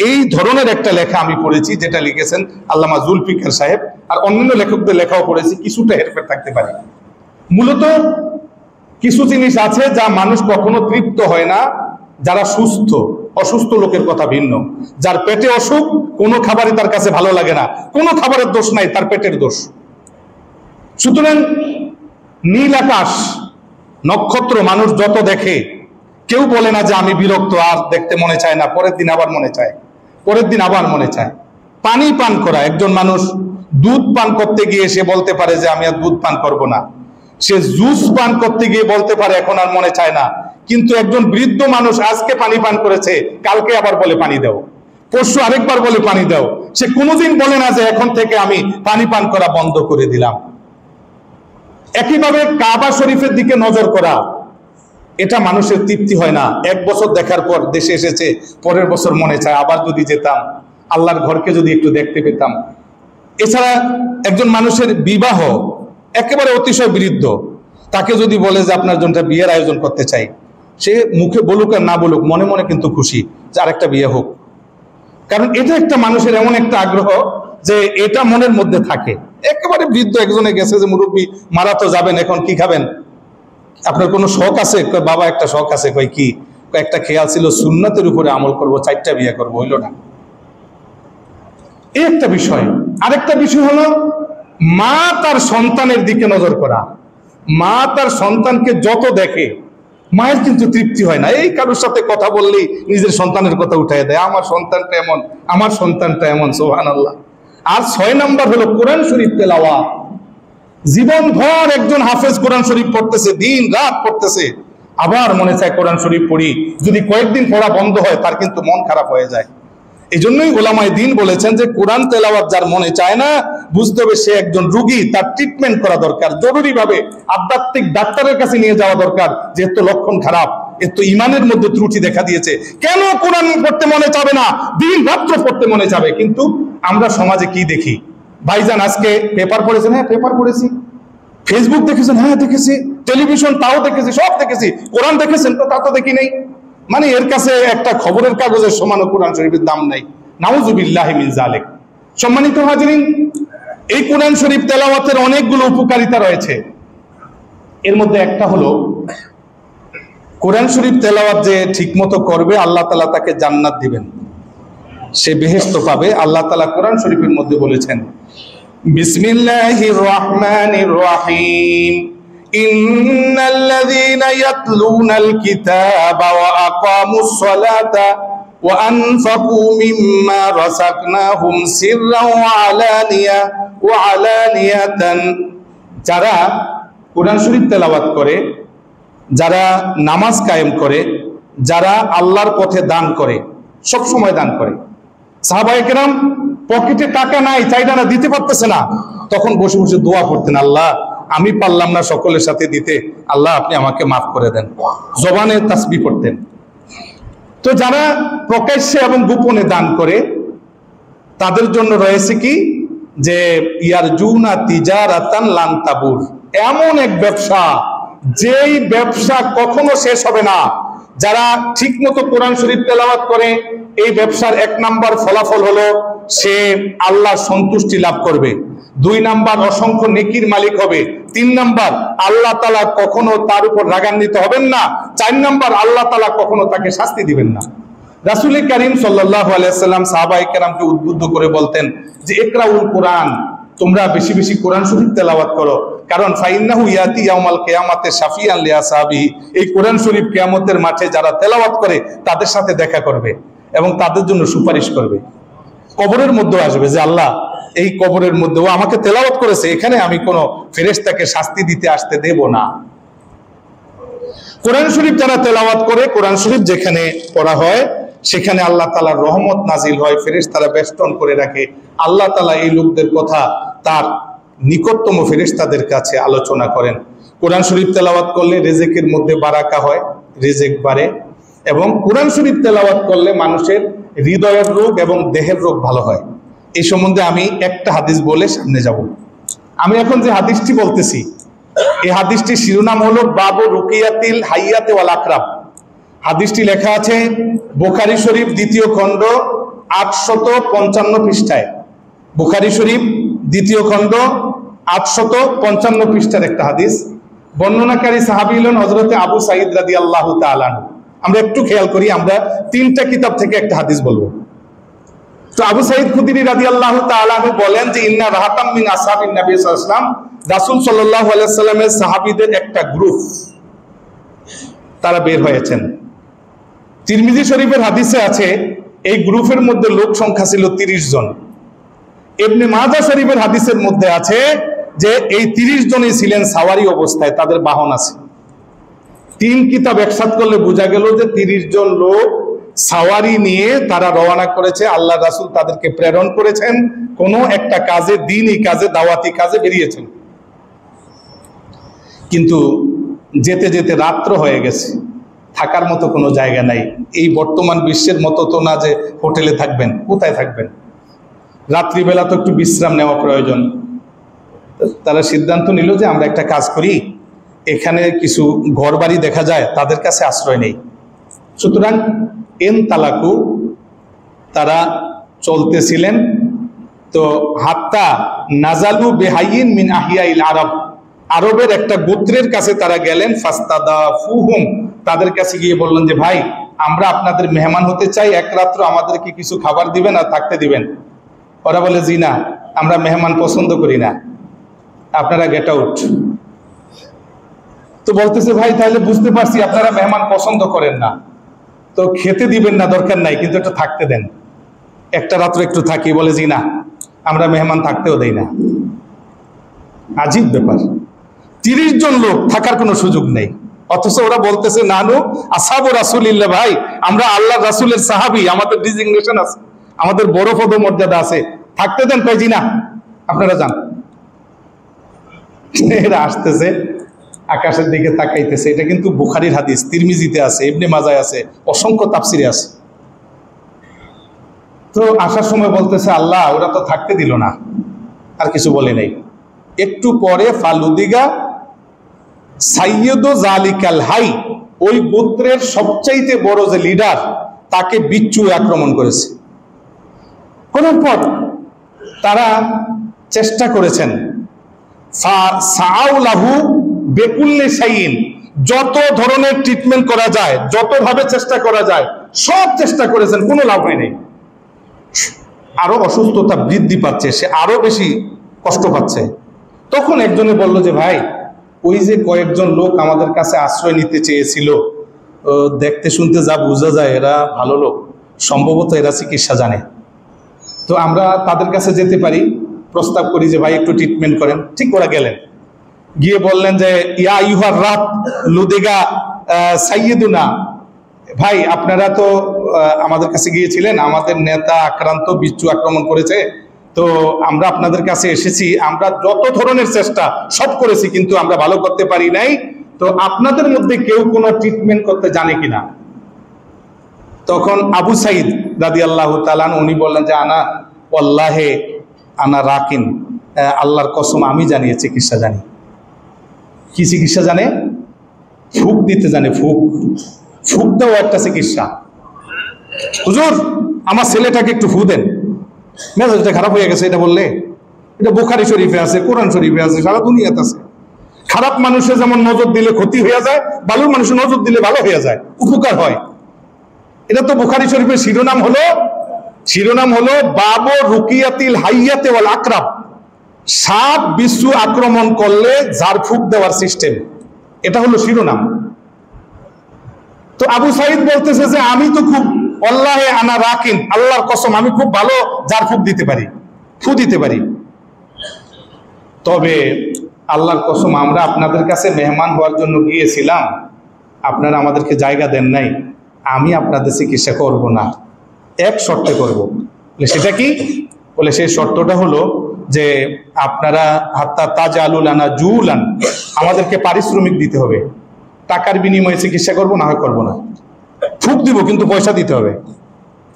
এই ধরনের একটা লেখা আমি পড়েছি, যেটা লিখেছেন আল্লামা জুলফিকার সাহেব, আর অন্যান্য লেখকদের লেখাও পড়েছি। কিছুটা হেরফের থাকতে পারে। মূলত কিছু জিনিস আছে যা মানুষ কখনো তৃপ্ত হয় না। যারা সুস্থ, অসুস্থ লোকের কথা ভিন্ন। যার পেটে অসুখ, কোনো খাবারই তার কাছে ভালো লাগে না, কোনো খাবারের দোষ নাই, তার পেটের দোষ। সুতরাং নীল আকাশ, নক্ষত্র মানুষ যত দেখে, কেউ বলে না যে আমি বিরক্ত, আর দেখতে মনে চায় না, পরের দিন আবার মনে চায়, পরের দিন আবার মনে চায়। পানি পান করা, একজন মানুষ দুধ পান করতে গিয়ে সে বলতে পারে যে আমি আর দুধ পান করব না। সে জুস পান করতে গিয়ে বলতে পারে এখন আর মনে চায় না। কিন্তু একজন বৃদ্ধ মানুষ আজকে পানি পান করেছে, কালকে আবার বলে পানি দাও, পরশু আরেকবার বলে পানি দাও। সে কোনোদিন বলে না যে এখন থেকে আমি পানি পান করা বন্ধ করে দিলাম। একইভাবে কাবা শরীফের দিকে নজর করা, এটা মানুষের তৃপ্তি হয় না। 1 বছর দেখার পর দেশে এসেছে, পরের বছর মনে চায় আবার যদি যেতাম, আল্লাহর ঘরকে যদি একটু দেখতে পেতাম। এছাড়া একজন মানুষের বিবাহ একেবারে অতিশয় বিরুদ্ধ, তাকে যদি বলে যে আপনার জন্য বিয়ের আয়োজন করতে চাই, সে মুখে বলুক আর না বলুক মনে মনে কিন্তু খুশি যে আরেকটা বিয়ে হোক। কারণ এটা একটা মানুষের এমন একটা আগ্রহ যে এটা মনের মধ্যে থাকে। একেবারে বৃদ্ধ একজনে গেছে যে মুরব্বী মারা তো যাবেন, এখন কি খাবেন, আপনার কোনো শখ আছে? বাবা একটা শখ আছে। কই কি? একটা খেয়াল ছিল সুন্নতের উপরে আমল করব, 4টা বিয়ে করব, হইল না। এই একটা বিষয়। আরেকটা বিষয় হলো মা তার সন্তানের দিকে নজর করা। মা তার সন্তানকে যত দেখে, মায়ের কিন্তু তৃপ্তি হয় না। এই কারোর সাথে কথা বললেই নিজের সন্তানের কথা উঠাই দেয়, আমার সন্তানটা এমন, আমার সন্তানটা এমন। সুবহানাল্লাহ। আর 6 নাম্বার হলো কোরআন শরীফ তেলাওয়াত। জীবনভর একজন হাফেজ কোরআন শরীফ পড়তেছে, দিন রাত পড়তেছে, আবার মনে চায় কোরআন শরীফ পড়ি। যদি কয়েকদিন পড়া বন্ধ হয়, তার কিন্তু মন খারাপ হয়ে যায়। এই জন্যই ওলামায়ে দ্বীন বলেছেন যে কোরআন তেলাওয়াত যার মনে চায় না, বুঝতে হবে সে একজন রোগী, তার ট্রিটমেন্ট করা দরকার। জরুরিভাবে আধ্যাত্মিক ডাক্তারের কাছে নিয়ে যাওয়া দরকার, যে এত লক্ষণ খারাপ, এত ইমানের মধ্যে ত্রুটি দেখা দিয়েছে। কেন কোরআন পড়তে মনে চাবে না, দিন রাত্র পড়তে মনে চাবে। কিন্তু আমরা সমাজে কি দেখি? ভাইজান আজকে পেপার পড়েছেন? হ্যাঁ পেপার পড়েছি। ফেসবুক দেখেছেন? হ্যাঁ দেখেছি। টেলিভিশন তাও দেখেছি, সব দেখেছি। কোরআন দেখেছেন? তো তা তো দেখি নেই। মানে এর কাছে একটা খবরের কাগজের সমান কোরআন শরীফের দাম নাই। নাউযুবিল্লাহি মিন যালিক। সম্মানিত হাজিরিন, এই কোরআন শরীফ তেলাওয়াতের অনেকগুলো উপকারিতা রয়েছে। এর মধ্যে একটা হলো কোরআন শরীফ তেলাওয়াত যে ঠিকমতো করবে, আল্লাহ তাআলা তাকে জান্নাত দিবেন, সে বেহেশত পাবে। আল্লাহ তাআলা কোরআন শরীফের মধ্যে বলেছেন, বিসমিল্লাহির রহমানির রহিম, ইন্নাল্লাযীনা ইয়াতলুনাল কিতাবা ওয়া আকামুস সালাতা ওয়া আনফাকু মিম্মা রাযাকনাহুম সিররান ওয়া আলানিয়াতান যারা কোরআন শরীফ তেলাওয়াত করে, যারা নামাজ কায়েম করে, যারা আল্লাহর পথে দান করে, সব সময় দান করে। সাহাবায়ে কেরাম পকেটে টাকা নাই, চাইটা না, দিতে পারতেছে না, তখন বসে বসে দোয়া করতেন, আল্লাহ আমি পারলাম না সকলের সাথে দিতে, আল্লাহ আপনি আমাকে মাফ করে দেন। জবানে তাসবিহ পড়তেন। তো যারা প্রকাশ্যে এবং গোপনে দান করে তাদের জন্য রয়েছে কি, যে ইয়ারজুনা তিজারাতান লান তাবুর, এমন এক ব্যবসা যেই ব্যবসা কখনো শেষ হবে না। যারা ঠিকমতো কোরআন শরীফ তেলাওয়াত করে, এই ব্যবসার 1 নাম্বার ফলাফল হলো সে আল্লাহর সন্তুষ্টি লাভ করবে, 2 নাম্বার অসংখ্য নেকির মালিক হবে, 3 নাম্বার আল্লাহ তাআলা কখনো তার উপর রাগান্বিত হবেন না, 4 নাম্বার আল্লাহ তাআলা কখনো তাকে শাস্তি দিবেন না। রাসূল করিম সাল্লাল্লাহু আলাইহি ওয়াসাল্লাম সাহাবায়ে কেরামকে উদ্বুদ্ধ করে বলতেন যে ইকরাউল কোরআন, তোমরা বেশি বেশি কোরআন শরীফ তেলাওয়াত করো, কারণ ফাইন্নাহু ইয়াতি ইয়াউমাল কিয়ামাতে শাফিয়ান লিআসহাবিহি, এই কোরআন শরীফ কিয়ামতের মাঠে যারা তেলাওয়াত করে তাদের সাথে দেখা করবে এবং তাদের জন্য সুপারিশ করবে। কবরের মধ্যে আসবে যে আল্লাহ এই কবরের মধ্যে ও আমাকে তেলাওয়াত করেছে, এখানে আমি কোনো ফেরেশতাকে শাস্তি দিতে আসতে দেব না। কোরআন শরীফ যারা তেলাওয়াত করে, কোরআন শরীফ যেখানে পড়া হয় সেখানে আল্লাহ তাআলার রহমত নাজিল হয়, ফেরেশতারা বেষ্টন করে রাখে। আল্লাহ তাআলা এই লোকদের কথা তার নিকটতম ফেরেশতাদের কাছে আলোচনা করেন। কোরআন শরীফ তেলাওয়াত করলে রিজিকের মধ্যে বারাকা হয়, রিজিক বাড়ে, এবং কোরআন শরীফ তেলাওয়াত করলে মানুষের হৃদয়ের রোগ এবং দেহের রোগ ভালো হয়। এই সম্বন্ধে আমি একটা হাদিস বলে সামনে যাব। আমি এখন যে হাদিসটি বলতেছি, এই হাদিসটির শিরোনাম হলো বাবু রুকিয়াতিল হাইয়াতে ওয়াল আকরাব। হাদিসটি লেখা আছে বুখারী শরীফ 2য় খণ্ড 855 পৃষ্ঠায়। বুখারী শরীফ 2য় খণ্ড 855 পৃষ্ঠার একটা হাদিস। বর্ণনাকারী সাহাবী হলেন হযরতে আবু সাঈদ রাদিয়াল্লাহু তাআলা আনহু। আমরা একটু খেয়াল করি, আমরা 3টা কিতাব থেকে একটা হাদিস বলবো। তো আবু সাঈদ খুদরি রাদিয়াল্লাহু তাআলা আনহু বলেন যে ইন্না রাহাতাম মিন আসহাবিন নবী সাল্লাল্লাহু আলাইহি ওয়াসাল্লাম, রাসূল সাল্লাল্লাহু আলাইহি ওয়াসাল্লামের সাহাবীদের একটা গ্রুপ তারা বের হয়েছেন। তিরমিজি শরীফের হাদিসে আছে এই গ্রুপের মধ্যে লোক সংখ্যা ছিল 30 জন। ইবনে মাজাহ শরীফের হাদিসের মধ্যে আছে যে এই 30 জনই ছিলেন সাওয়ারি অবস্থায়, তাদের বাহন আছে। 3 কিতাব একসাথ করলে বোঝা গেল যে 30 জন লোক সাওয়ারি নিয়ে তারা রওনা করেছে। আল্লাহ রাসূল তাদেরকে প্রেরণ করেছেন, কোনো একটা কাজে, দ্বীনি কাজে, দাওয়াতি কাজে বেরিয়েছেন। কিন্তু যেতে যেতে রাত্র হয়ে গেছে, থাকার মতো কোনো জায়গা নাই। এই বর্তমান বিশ্বের মতো তো না যে হোটেলে থাকবেন, কোথায় থাকবেন? রাত্রিবেলা তো একটু বিশ্রাম নেওয়া প্রয়োজন। তারা সিদ্ধান্ত নিল যে আমরা একটা কাজ করি, এখানে কিছু ঘরবাড়ি দেখা যায়, তাদের কাছে আশ্রয় নেই। সুতরাং এন তালাকু, তারা চলতেছিলেন। তো হাত্তা নাজালু বেহাইয়িন মিন আহিয়াইল আরব, আরবের একটা গোত্রের কাছে তারা গেলেন। ফাস্তাদাফুহুম, তাদের কাছে গিয়ে বললেন যে ভাই, আমরা আপনাদের মেহমান হতে চাই, এক রাত্র আমাদেরকে কিছু খাবার দিবেন আর থাকতে দিবেন। ওরা বলে জি না, আমরা মেহমান পছন্দ করি না, আপনারা গেট আউট। তো বলতেছে ভাই তাহলে বুঝতে পারছি আপনারা মেহমান পছন্দ করেন না, তো খেতে দিবেন না দরকার নাই, কিন্তু একটু থাকতে দেন, একটা রাত্র একটু থাকি। বলে জি না, আমরা মেহমান থাকতেও দেই না। আজীব ব্যাপার, 30 জন লোক, থাকার কোনো সুযোগ নেই, অথচ ওরা বলতেছে নানু আসহাবু রাসূলিল্লাহ, ভাই আমরা আল্লাহ রাসূলের সাহাবী, আমাদের ডিজিগনেশন আছে, আমাদের বড় পদ মর্যাদা আছে, থাকতে দেন। কয় জি না, আপনারা যান। এরা আসতেছে, আকাশের দিকে তাকাইতেছে। এটা কিন্তু বুখারীর হাদিস, তিরমিজিতে আছে, ইবনে মাজায় আছে, অসংখ্য তাফসিরে আছে। তো আসার সময় বলতেছে আল্লাহ ওরা তো থাকতে দিল না, আর কিছু বলে নাই। একটু পরে ফালুদিগা সাইয়্যিদু জালিকাল হাই, ওই গোত্রের সবচাইতে বড় যে লিডার, তাকে বিচ্ছু আক্রমণ করেছে। করার পর তারা চেষ্টা করেছেন, ফাসাউলাহু বেকুল্লি শাইইন, যত ধরনের ট্রিটমেন্ট করা যায়, যতভাবে চেষ্টা করা যায় সব চেষ্টা করেছেন, কোনো লাভ হয়নি। আরো অসুস্থতা বৃদ্ধি পাচ্ছে, সে আরো বেশি কষ্ট পাচ্ছে। তখন একজনে বলল যে ভাই, ওই যে কয়েকজন লোক আমাদের কাছে আশ্রয় নিতে চেয়েছিল, দেখতে শুনতে যা বোঝা যায় এরা ভালো লোক, সম্ভবত এরা চিকিৎসা জানে, তো আমরা তাদের কাছে যেতে পারি, প্রস্তাব করি যে ভাই একটু ট্রিটমেন্ট করেন। ঠিক ওরা গেলেন। গিয়ে বললেন যে ইয়া ইউহার রাত লুদিগা সাইয়্যিদুনা, ভাই আপনারা তো আমাদের কাছে গিয়েছিলেন, আমাদের নেতা আক্রান্ত, বিচ্ছু আক্রমণ করেছে, তো আমরা আপনাদের কাছে এসেছি, আমরা যত ধরনের চেষ্টা সব করেছি কিন্তু আমরা ভালো করতে পারি নাই, তো আপনাদের মধ্যে কেউ কোনো ট্রিটমেন্ট করতে জানে কিনা? তখন আবু সাইদ রাদিয়াল্লাহু তাআলা উনি বললেন যে আনা ওয়াল্লাহি আনা রাকিন, আল্লাহর কসম আমি জানি চিকিৎসা জানি। কি চিকিৎসা জানে? ফুক দিতে জানে। ফুক ফুক দেওয়া একটা চিকিৎসা। হুজুর আমার ছেলেটাকে একটু ফু দেন, মেজাজটা খারাপ হয়ে গেছে, এটা বললে এটা বুখারী শরীফে আছে, কোরআন শরীফে আছে, সারা দুনিয়াতে আছে। খারাপ মানুষের যেমন নজর দিলে ক্ষতি হয়ে যায়, ভালো মানুষের নজর দিলে ভালো হয়ে যায়, উপকার হয়। এটা তো বুখারী শরীফের শিরোনাম হলো বাবু রুকিয়াতিল হাইয়াতে ওয়াল আকরাব, সাপ বিচ্ছু আক্রমণ করলে ঝাড়ফুঁক দেওয়ার সিস্টেম, এটা হলো শিরোনাম। তো আবু সাইদ বলতেছে যে আমি তো খুব আল্লাহে আনা রাকিন, আল্লাহর কসম আমি খুব ভালো ঝাড়ফুঁক দিতে পারি, ফু দিতে পারি। তবে আল্লাহর কসম আমরা আপনাদের কাছে মেহমান হওয়ার জন্য গিয়েছিলাম, আপনারা আমাদেরকে জায়গা দেন নাই, আমি আপনাদের চিকিৎসা করব না, এক শর্তে করব। বলে সেটা কি? বলে সেই শর্তটা হলো যে আপনারা হাত্তা তাজালুল আনা জুলান, আমাদেরকে পারিশ্রমিক দিতে হবে, টাকার বিনিময়ে চিকিৎসা করব, না হয় করব না, ফুক দিব কিন্তু পয়সা দিতে হবে।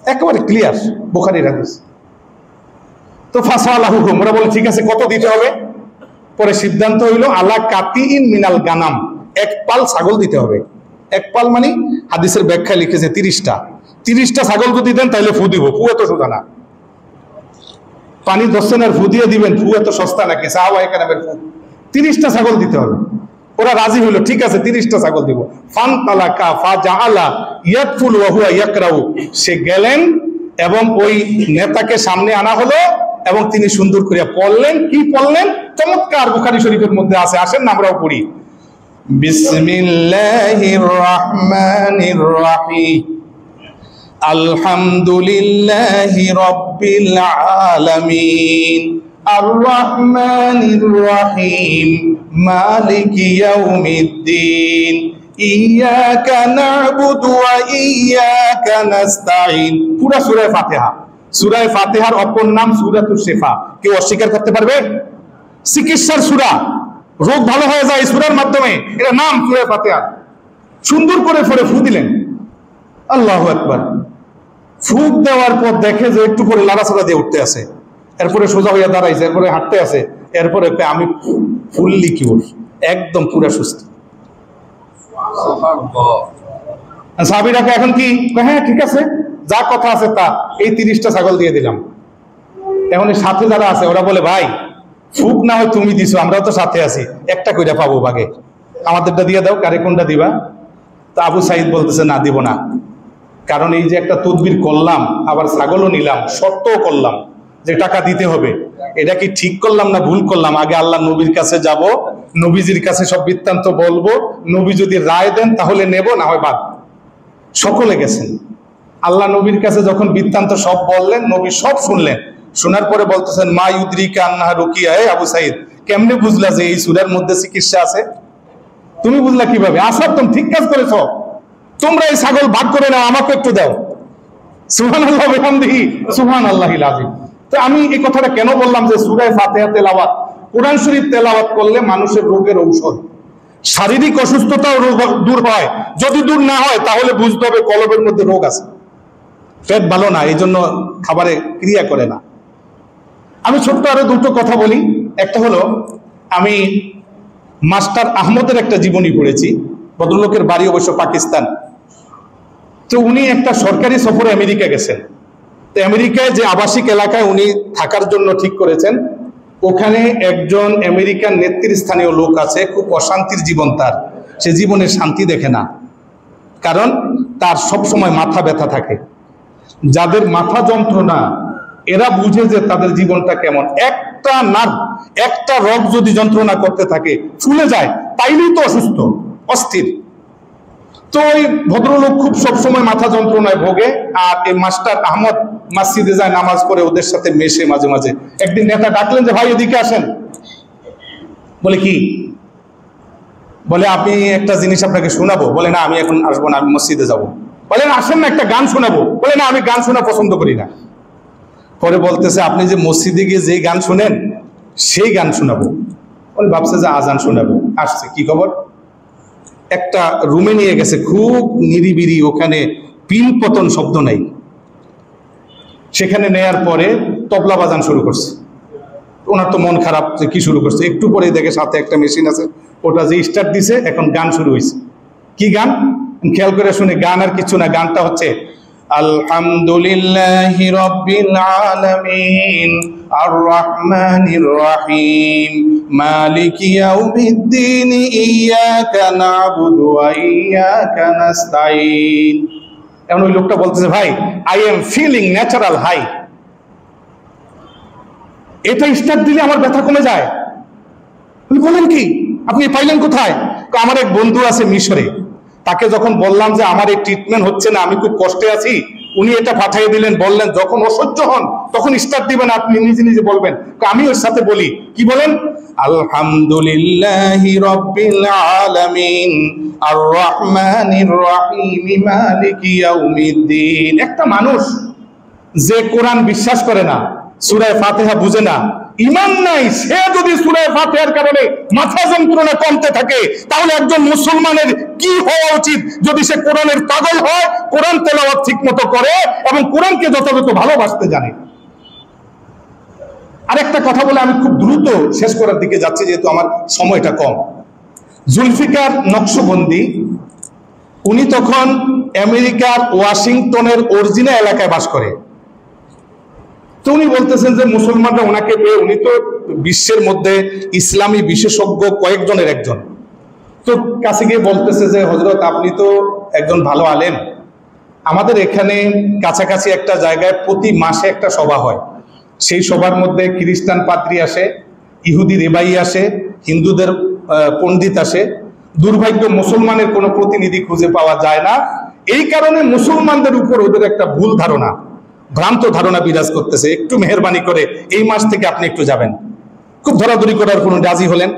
একেবারে ক্লিয়ার বুখারীর হাদিস। তো ফাসালাহু, ওরা বলে ঠিক আছে কত দিতে হবে? পরে সিদ্ধান্ত হইল আলা কাতিইন মিনাল গানাম, এক পাল ছাগল দিতে হবে। এক পাল মানে হাদিসের ব্যাখ্যায় লিখেছে 30টা ছাগল যদি দেন তাহলে ফু দিব। ফু এত সোজা না, পানি ধরছেন আর ফু দিয়ে দিবেন, ফু এত সস্তা নাকি? সাহাবায়ে কেরামের ফু 30টা ছাগল দিতে হবে। ওরা রাজি হইল, ঠিক আছে 30টা ছাগল দিব। ফান তালাকা ফা জাআলা ইয়াকফুল ওয়া হুয়া ইয়াকরাউ, সে গেলেন এবং ওই নেতাকে সামনে আনা হলো এবং তিনি সুন্দর করে পড়লেন। কি পড়লেন? চমৎকার, বুখারী শরীফের মধ্যে আছে, আসেন না আমরাও পড়ি। বিসমিল্লাহির রহমানির রহিম, আলহামদুলিল্লাহি রাব্বিল আলামিন, আর রহমানির রহিম, মালিকি ইয়াউমিদ্দিন, ইয়াকা না'বুদু ওয়া ইয়াকা নাস্তাঈন। পুরা সূরা ফাতিহা। সূরা ফাতিহার অপর নাম সূরাতুশ শিফা। কেউ অস্বীকার করতে পারবে? চিকিৎসার সূরা, রোগ ভালো হয়ে যায় সূরার মাধ্যমে, এটা নাম সূরা ফাতিহা। সুন্দর করে পড়ে ফু দিলেন। আল্লাহু আকবার। ফুক দেওয়ার পর দেখে যে একটু করে লাড়াচাড়া দিয়ে উঠতে আছে, এরপরে সোজা হইয়া দাঁড়াইছে, এরপরে হাঁটতে আছে, এরপরে আমি ফুললি কিউর, একদম পুরা সুস্থ। সাহাবীরাকে এখন কি? হ্যাঁ ঠিক আছে, যা কথা আছে তা, এই 30টা ছাগল দিয়ে দিলাম। এখন সাথে যারা আছে ওরা বলে ভাই ফুক না হয় তুমি দিছো, আমরাও তো সাথে আছি, একটা কইরা পাবো ভাগে, আমাদেরটা দিয়ে দাও, কারে কোনটা দিবা? তা আবু সাইদ বলতেছে না, দিব না, কারণ এই যে একটা তদবির করলাম, আবার ছাগলও নিলাম, শর্তও করলাম যে টাকা দিতে হবে, এটা কি ঠিক করলাম না ভুল করলাম? আগে আল্লাহ নবীর কাছে যাব, নবীজির কাছে সব বৃত্তান্ত বলবো, নবী যদি রায় দেন তাহলে নেব, না হয় বাদ। সকলে গেছেন আল্লাহ নবীর কাছে, যখন বৃত্তান্ত সব বললেন, নবী সব শুনলেন, শোনার পরে বলতেছেন মা ইউদ্রিকা আন্নাহা রুকিয়া। হে আবু সাইদ, কেমনে বুঝলা যে এই সূরার মধ্যে চিকিৎসা আছে? তুমি বুঝলা কিভাবে? আসার তুমি ঠিক কাজ করেছো, তোমরা এই ছাগল ভাগ করে নাও, আমাকে একটু দাও। সুবহানাল্লাহ ওয়া বিহামদিহি সুবহানাল্লাহিল আযীম। তো আমি এই কথাটা কেন বললাম যে সূরা ফাতিহা তেলাওয়াত, কোরআন শরীফ তেলাওয়াত করলে মানুষের রোগের ঔষধ, শারীরিক অসুস্থতাও দূর হয়। যদি দূর না হয় তাহলে বুঝতে হবে কলবের মধ্যে রোগ আছে, পেট ভালো না, এই জন্য খাবারে ক্রিয়া করে না। আমি ছোট্ট আরো দুটো কথা বলি। একটা হলো, আমি মাস্টার আহমদের একটা জীবনী পড়েছি। ভদ্রলোকের বাড়ি অবশ্য পাকিস্তান। তো উনি একটা সরকারি সফরে আমেরিকা গেছেন। তো আমেরিকায় যে আবাসিক এলাকায় উনি থাকার জন্য ঠিক করেছেন, ওখানে একজন আমেরিকান নেতৃস্থানীয় লোক আছে, খুব অশান্তির জীবন তার, সে জীবনে শান্তি দেখে না, কারণ তার সব সময় মাথা ব্যথা থাকে। যাদের মাথা যন্ত্রণা, এরা বুঝে যে তাদের জীবনটা কেমন। একটা নার্ভ, একটা রগ যদি যন্ত্রণা করতে থাকে, ফুলে যায়, তাইলেই তো অসুস্থ, অস্থির। তো ওই ভদ্রলোক খুব সবসময় মাথা যন্ত্রণায় ভোগে। আর এই মাস্টার আহমদ মসজিদে যায়, নামাজ পড়ে, ওদের সাথে মেশে মাঝে মাঝে। একদিন নেতা ডাকলেন যে ভাই এদিকে আসেন। বলে কি? বলে আমি একটা জিনিস আপনাকে শোনাবো। বলে না আমি এখন আসবো না, আমি মসজিদে যাব। বলেন আসেন না একটা গান শোনাবো। বলে না আমি গান শোনা পছন্দ করি না। পরে বলতেছে আপনি যে মসজিদে গিয়ে যেই গান শোনেন সেই গান শোনাবো। বলে ভাবছে যে আজান শোনাবো। আসছে, কি খবর, একটা রুমে নিয়ে গেছে, খুব নিরিবিরি, ওখানে পিন পতন শব্দ নাই। সেখানে নেয়ার পরে তবলা বাজান শুরু করছে। ওনার তো মন খারাপ যে কি শুরু করছে। একটু পরে দেখে সাথে একটা মেশিন আছে, ওটা যে স্টার্ট দিছে, এখন গান শুরু হয়েছে। কি গান খেয়াল করে শুনে, গান আর কিছু না, গানটা হচ্ছে আলহামদুলিল্লাহি রাব্বিল আলামিন আর রহমানির রহিম মালিকি ইয়াউমিদ্দিন ইয়াকা না'বুদু ওয়া ইয়াকা নাস্তাইন। এখন ওই লোকটা বলতেছে ভাই I am feeling natural high, এটা স্টার্ট দিলে আমার ব্যথা কমে যায়। বলেন কি, আপনি পাইলেন কোথায়? আমার এক বন্ধু আছে মিশরে, তাকে যখন বললাম যে আমার এই ট্রিটমেন্ট হচ্ছে না, আমি খুব কষ্টে আছি, উনি এটা পাঠিয়ে দিলেন। বললেন যখন অসহ্য হন তখন স্টার্ট দিবেন, আপনি নিজে নিজে বলবেন। আমি ওর সাথে বলি, কি বলেন? আলহামদুলিল্লাহি রাব্বিল আলামিন আর রহমানির রহিম মালিকি ইয়াউমিদ্দিন। একটা মানুষ যে কোরআন বিশ্বাস করে না, সূরা ফাতিহা বুঝে না, ঈমান নাই, সে যদি সূরা ফাতিহার কারণে মাথা যন্ত্রণা কমতে থাকে, তাহলে একজন মুসলমানের কি হওয়া উচিত? যদি সে কোরআনের পাগল হয়, কোরআন তেলাওয়াত ঠিকমতো করে এবং কোরআনকে যথাযথ ভালোবাসতে জানে। আরেকটা কথা বলে আমি খুব দ্রুত শেষ করার দিকে যাচ্ছি, যেহেতু আমার সময়টা কম। জুলফিকার নকশবন্দি, উনি তখন আমেরিকার ওয়াশিংটনের অরিজিনাল এলাকায় বাস করে। তো উনি বলতেছেন যে মুসলমানরা ওনাকে পেয়ে, উনি তো বিশ্বের মধ্যে ইসলামী বিশেষজ্ঞ কয়েকজনের একজন, তো কাছে গিয়ে বলতেছে যে হযরত আপনি তো একজন ভালো আলেম, আমাদের এখানে কাছাকাছি একটা জায়গায় প্রতি মাসে একটা সভা হয়, সেই সভার মধ্যে খ্রিস্টান পাদ্রী আসে, ইহুদি রেবাই আসে, হিন্দুদের পণ্ডিত আসে, দুর্ভাগ্য মুসলমানের কোনো প্রতিনিধি খুঁজে পাওয়া যায় না। এই কারণে মুসলমানদের উপর ওদের একটা ভুল ধারণা, ভ্রান্ত ধারণা বিরাজ করতেছে, একটু মেহেরবানি করে এই মাস থেকে আপনি একটু যাবেন। খুব ধরাধরি করার কোনো রাজি হলেন।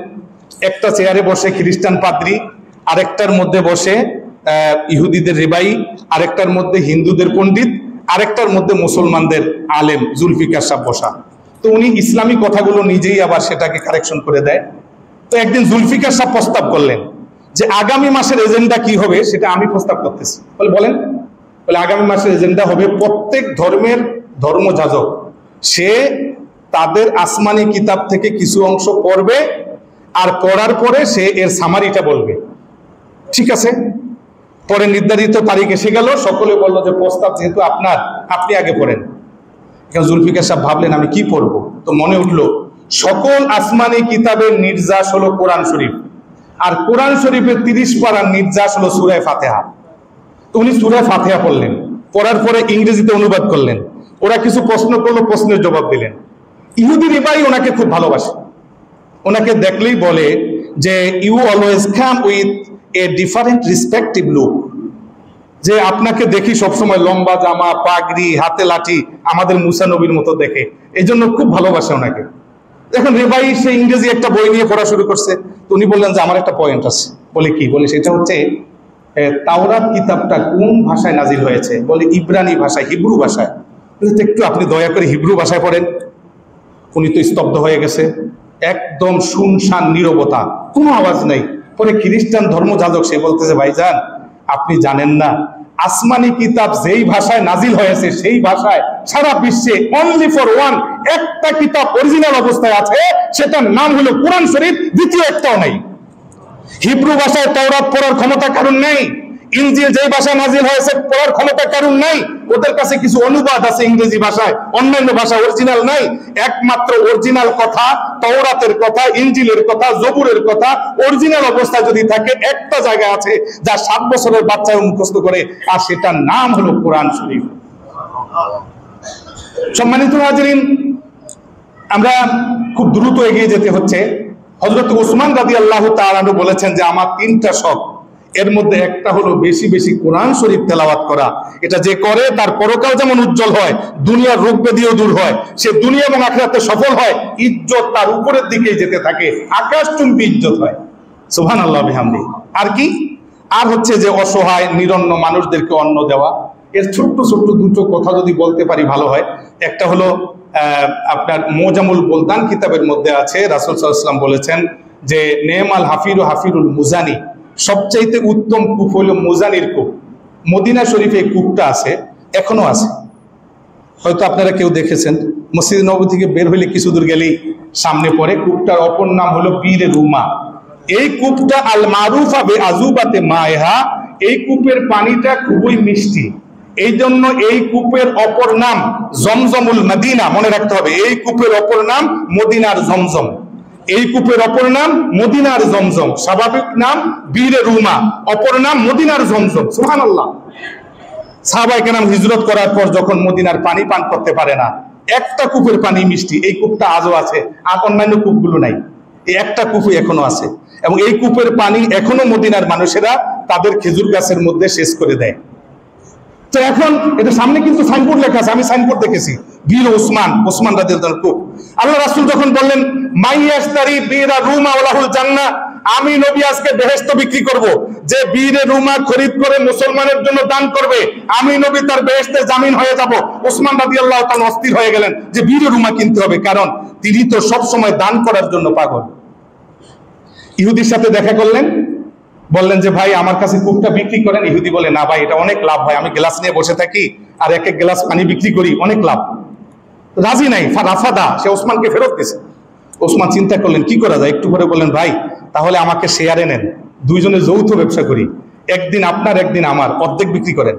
একটা চেয়ারে বসে খ্রিস্টান পাদ্রী, আরেকটার মধ্যে বসে ইহুদিদের রেবাই, আরেকটার মধ্যে হিন্দুদের পণ্ডিত, আরেকটার মধ্যে মুসলমানদের আলেম জুলফিকার সাহেব বসা। তো উনি ইসলামী কথাগুলো নিজেই আবার সেটাকে কারেকশন করে দেয়। তো একদিন জুলফিকার সাহেব প্রস্তাব করলেন যে আগামী মাসের এজেন্ডা কি হবে সেটা আমি প্রস্তাব করতেছি। বলেন। বলে আগামী মাসের এজেন্ডা হবে প্রত্যেক ধর্মের ধর্মযাজক সে তাদের আসমানি কিতাব থেকে কিছু অংশ পড়বে, আর পড়ার পরে সে এর সামারিটা বলবে। ঠিক আছে, পরে নির্ধারিত তারিখ এসে গেল, সকলে বলল যে প্রস্তাব যেহেতু আপনার, আপনি আগে পড়েন। এখন জুলফিকার সাহেব ভাবলেন আমি কি পড়বো, তো মনে উঠলো সকল আসমানি কিতাবের নির্যাস হলো কোরআন শরীফ, আর কোরআন শরীফের 30 পারার নির্যাস হলো সূরা ফাতিহা। তো উনি সূরা ফাতিহা পড়লেন, পড়ার পরে ইংরেজিতে অনুবাদ করলেন। ওরা কিছু প্রশ্ন করলো, প্রশ্নের জবাব দিলেন। ইহুদি রেবাই ওনাকে খুব ভালোবাসে, ওনাকে দেখলেই বলে যে you always come with a different respective look, যে আপনাকে দেখি সবসময় লম্বা জামা, পাগড়ি, হাতে লাঠি, আমাদের মুসা নবীর মতো দেখে, এই জন্য খুব ভালোবাসে ওনাকে। এখন রেবাই সে ইংরেজি একটা বই নিয়ে পড়া শুরু করছে। তো উনি বললেন যে আমার একটা পয়েন্ট আছে। বলে কি? বলে সেটা হচ্ছে তাওরাত কিতাবটা কোন ভাষায় নাজিল হয়েছে? বলে ইব্রানি ভাষায়, হিব্রু ভাষায়। একটু আপনি দয়া করে হিব্রু ভাষায় পড়েন। উনি তো স্তব্ধ হয়ে গেছে, একদম শুনশান নীরবতা, কোনো আওয়াজ নেই। পরে খ্রিস্টান ধর্মযাজক সে বলতেছে ভাইজান আপনি জানেন না, আসমানি কিতাব যেই ভাষায় নাজিল হয়েছে সেই ভাষায় সারা বিশ্বে অনলি ফর ওয়ান একটা কিতাব অরিজিনাল অবস্থায় আছে, সেটার নাম হলো কোরআন শরীফ, দ্বিতীয় একটাও নেই। হিব্রু ভাষায় তাওরাত পড়ার ক্ষমতা কারণ নেই, ইনজিল যেই ভাষায় নাজিল হয়েছে পড়ার ক্ষমতা কারণ নাই। ওদের কাছে কিছু অনুবাদ আছে ইংরেজি ভাষায়, অন্যান্য ভাষা অরিজিনাল নাই। একমাত্র অরিজিনাল কথা তাওরাতের কথা, ইনজিলের কথা, জবুরের কথা অরিজিনাল অবস্থায় যদি থাকে একটা জায়গা আছে যা 7 বছরের বাচ্চাও মুখস্থ করে, আর সেটার নাম হলো কোরআন শরীফ। সম্মানিত হাজিরিন, আমরা খুব দ্রুত এগিয়ে যেতে হচ্ছে। হযরত ওসমান রাদিয়াল্লাহু তাআলা আনহু বলেছেন যে আমার 3টা শখ, এর মধ্যে একটা হলো বেশি বেশি কোরআন শরীফ তেলাওয়াত করা। এটা যে করে তার পরকাল যেমন উজ্জ্বল হয়, দুনিয়ার রোগ ব্যাধিও দূর হয়, সে দুনিয়া এবং আখিরাতে সফল হয়, ইজ্জত তার উপরের দিকে যেতে থাকে, আকাশচুম্বী ইজ্জত হয়। সুবহানাল্লাহ বিহামদি। আর কি? আর হচ্ছে যে অসহায় নিরন্ন মানুষদেরকে অন্ন দেওয়া। এর ছোট্ট ছোট্ট দুটো কথা যদি বলতে পারি ভালো হয়। একটা হলো আপনার মোজামুল বুলদান কিতাবের মধ্যে আছে, রাসূল সাল্লাল্লাহু আলাইহি ওয়াসাল্লাম বলেছেন যে নেমাল হাফিরু হাফিরুল মুজানি, সবচাইতে উত্তম কূপ হলো মুজানির কূপ। মদিনা শরীফে এই কূপটা আছে, এখনো আছে, হয়তো আপনারা কেউ দেখেছেন। মসজিদ নববী থেকে বের হইলে কিছু দূর গেলেই সামনে পড়ে। কূপটার অপর নাম হলো বীরে রুমা। এই কূপটা আল মারুফা বে আজুবাতে মায়হা, এই কূপের পানিটা খুবই মিষ্টি, এই জন্য এই কূপের অপর নাম জমজমুল মদিনা। মনে রাখতে হবে, এই কূপের অপর নাম মদিনার জমজম। এই কূপের অপর নাম মদিনার জমজম। স্বাভাবিক নাম বীরে রুমা, অপর নাম মদিনার জমজম। সুবহানাল্লাহ। সাহাবায়ে কেরাম হিজরত করার পর যখন মদিনার পানি পান করতে পারে না, একটা কূপের পানি মিষ্টি, এই কূপটা আজও আছে, আর অন্যান্য কূপগুলো নাই, এই একটা কূপই এখনো আছে। এবং এই কূপের পানি এখনো মদিনার মানুষেরা তাদের খেজুর গাছের মধ্যে শেষ করে দেয়। তো এখন এটা সামনে কিন্তু সাইনবোর্ড লেখা আছে, আমি সাইনবোর্ড দেখেছি, বীর ওসমান রাদিয়াল্লাহু আনহু। আল্লাহ রাসূল যখন বললেন মাইয়াশতারি বীরা রুমা ওয়ালাহুল জান্নাহ, আমি নবী আজকে বেহেশত বিক্রি করব, যে বীরে রুমা খরিদ করে মুসলমানের জন্য দান করবে, আমি নবী তার বেহেশতে জামিন হয়ে যাব। ওসমান রাদিয়াল্লাহু তাআলা অস্থির হয়ে গেলেন যে বীরে রুমা কিনতে হবে, কারণ তিনি তো সব সময় দান করার জন্য পাগল। ইহুদির সাথে দেখা করলেন, বললেন যে ভাই আমার কাছে কূপটা বিক্রি করেন। ইহুদি বলে না ভাই, এটা অনেক লাভ হয়, আমি গ্লাস নিয়ে বসে থাকি আর এক এক গ্লাস পানি বিক্রি করি, অনেক লাভ। রাজি নাই, রাফাদা, সে ওসমানকে ফেরত দিয়েছে। ওসমান চিন্তা করলেন কি করা যায়, একটু পরে বললেন ভাই তাহলে আমাকে শেয়ারে নেন, দুইজনে যৌথ ব্যবসা করি, একদিন আপনার একদিন আমার, অর্ধেক বিক্রি করেন।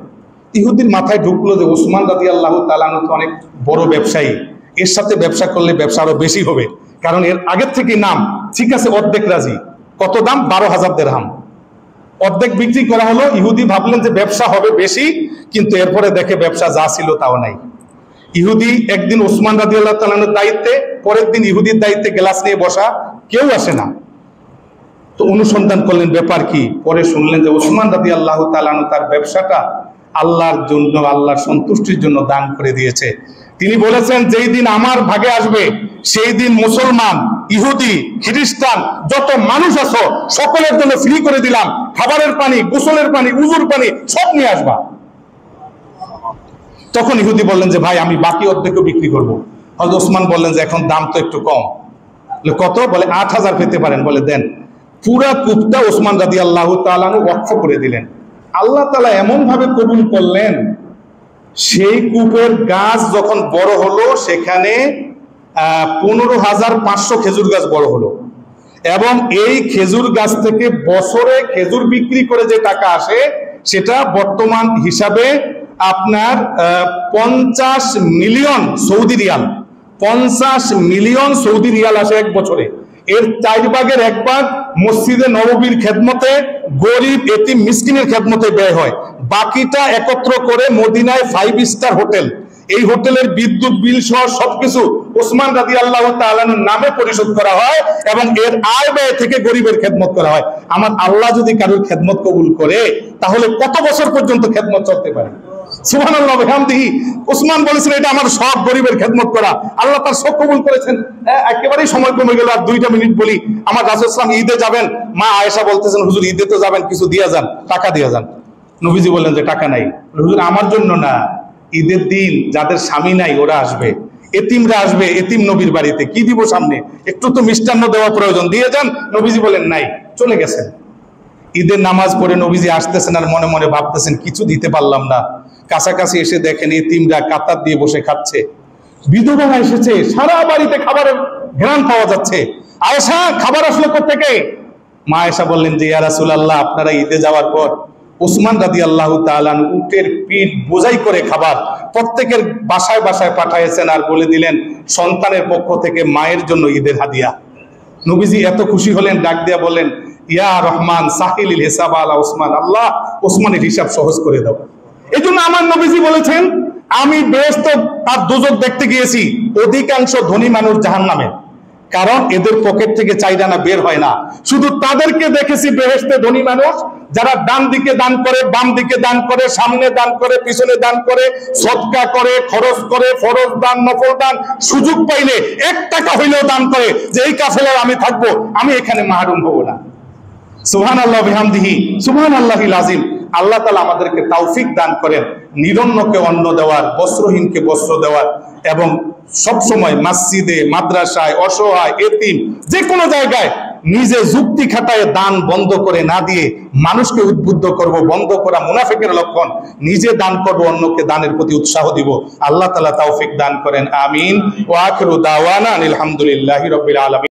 ইহুদির মাথায় ঢুকলো যে ওসমান রাদিয়াল্লাহু তাআলা আনহু অনেক বড় ব্যবসায়ী, এর সাথে ব্যবসা করলে ব্যবসা আরো বেশি হবে, কারণ এর আগের থেকে নাম। ঠিক আছে, অর্ধেক রাজি। কত দাম? 12,000 দিরহাম। অর্ধেক বিক্রি করা হলো। ইহুদি ভাবলেন যে ব্যবসা হবে বেশি, কিন্তু এরপরে দেখে ব্যবসা যা ছিল তাও নাই। ইহুদি একদিন ওসমান রাদিয়াল্লাহু তাআলা আনহুর দায়িত্বে, পরের দিন ইহুদির দায়িত্বে গ্লাস নিয়ে বসা, কেউ আসে না। তো অনুসন্ধান করলেন ব্যাপার কি, পরে শুনলেন যে ওসমান রাদিয়াল্লাহু তাআলা আনহু তার ব্যবসাটা আল্লাহর জন্য, আল্লাহর সন্তুষ্টির জন্য দান করে দিয়েছে। তিনি বলেছেন যেই দিন আমার ভাগে আসবে সেই দিন মুসলমান, ইহুদি, খ্রিস্টান যত মানুষ আছো সকলের জন্য ফ্রি করে দিলাম, খাবারের পানি, গোসলের পানি, উজুর পানি সব নিয়ে আসবা। তখন ইহুদি বললেন যে ভাই আমি বাকি অর্ধেকও বিক্রি করব। হযরত ওসমান বললেন যে এখন দাম তো একটু কম। কত? বলে 8,000 পেতে পারেন। বলে দেন। পুরা কূপটা ওসমান রাদিয়াল্লাহু তাআলা আনহু ওয়াকফ করে দিলেন। আল্লাহ তাআলা এমন ভাবে কবুল করলেন, সেই কূপের গাছ যখন বড় হলো সেখানে 15,500 খেজুর গাছ বড় হলো, এবং এই খেজুর গাছ থেকে বছরে খেজুর বিক্রি করে যে টাকা আসে সেটা বর্তমান হিসাবে আপনার 50 million Saudi Real. 50 million Saudi Real আসে এক বছরে। এর 4 ভাগের 1 ভাগ মসজিদে নববীর খেদমতে, গরিব এতিম মিসকিনের খেদমতে ব্যয় হয়। বাকিটা একত্র করে মদিনায় 5 স্টার হোটেল, এই হোটেলের বিদ্যুৎ বিল সহ সবকিছু ওসমান রাদিয়াল্লাহু তাআলা আনহুর নামে পরিশোধ করা হয়, এবং এর আয় ব্যয় থেকে গরিবের খেদমত করা হয়। আমার আল্লাহ যদি কারোর খেদমত কবুল করে তাহলে কত বছর পর্যন্ত খেদমত চলতে পারে? সুবহানাল্লাহ বিহামদিহি। ওসমান বলেছেন এটা আমার সব গরিবের খেদমত করা, আল্লাহ তার সব কবুল করেছেন। একেবারেই সময় কমে গেল, আর 2টা মিনিট বলি। আমার রাসূল সাল্লাল্লাহু আলাইহি ওয়াসাল্লাম ঈদে যাবেন, মা আয়েশা বলতেছেন হুজুর ঈদে তো যাবেন, কিছু দিয়ে যান, টাকা দিয়ে যান। নবীজি বললেন যে টাকা নাই। হুজুর আমার জন্য না, ঈদের দিন যাদের স্বামী নাই ওরা আসবে, এতিমরা আসবে, এতিম নবীর বাড়িতে কি দিব সামনে, একটু তো মিষ্টান্ন দেওয়া প্রয়োজন, দিয়ে যান। নবীজি বলেন নাই, চলে গেছেন। ঈদের নামাজ পড়ে নবীজি আসতেছেন আর মনে মনে ভাবতেছেন কিছু দিতে পারলাম না। কাছাকাছি এসে দেখেন এতিমরা কাতার দিয়ে বসে খাচ্ছে, বিধবারা এসেছে, সারা বাড়িতে খাবারের ঘ্রাণ পাওয়া যাচ্ছে। আয়েশা খাবার আসলো কোত্থেকে? মা আয়েশা বললেন যে ইয়া রাসূলুল্লাহ আপনারা ঈদে যাওয়ার পর ওসমান রাদিয়াল্লাহু তাআলা আনহু উটের পিঠ বোঝাই করে খাবার প্রত্যেকের বাসায় বাসায় পাঠাইছেন, আর বলে দিলেন সন্তানের পক্ষ থেকে মায়ের জন্য ঈদের হাদিয়া। নবীজি এত খুশি হলেন, ডাক দিয়া বললেন ইয়া রহমান সাহিলিল হিসাব আলা ওসমান, আল্লাহ ওসমানের হিসাব সহজ করে দাও। এই জন্য আমার নবীজি বলেছেন আমি বেহেশত আর দোজখ দেখতে গিয়েছি, অধিকাংশ ধনী মানুষ জাহান্নামে, কারণ এদের পকেট থেকে 4 আনা বের হয় না। শুধু তাদেরকে দেখেছি বেহেশতে ধনী মানুষ যারা ডান দিকে দান করে, বাম দিকে দান করে, সামনে দান করে, পিছনে দান করে, সদকা করে, খরচ করে, ফরজ দান, নফল দান, সুযোগ পাইলে 1 টাকা হইলেও দান করে, যে এই কাফেলায় আমি থাকবো, আমি এখানে মাহরুম হব না। সুবহানাল্লাহ বিহামদিহি সুবহানাল্লাহিল আযীম। আল্লাহ তাআলা আমাদেরকে তৌফিক দান করেন নিরন্নকে অন্ন দেওয়ার, বস্ত্রহীনকে বস্ত্র দেওয়ার, এবং সব সময় মসজিদে, মাদ্রাসায়, অসহায়, এতিম, যে কোনো জায়গায় নিজে যুক্তি খাটায় দান বন্ধ করে না দিয়ে মানুষকে উদ্বুদ্ধ করব। বন্ধ করা মুনাফিকের লক্ষণ। নিজে দান করব, অন্যকে দানের প্রতি উৎসাহ দিব। আল্লাহ তাআলা তৌফিক দান করেন, আমিন। ওয়া আখিরু দাওয়ানা আলহামদুলিল্লাহি রাব্বিল আলামিন।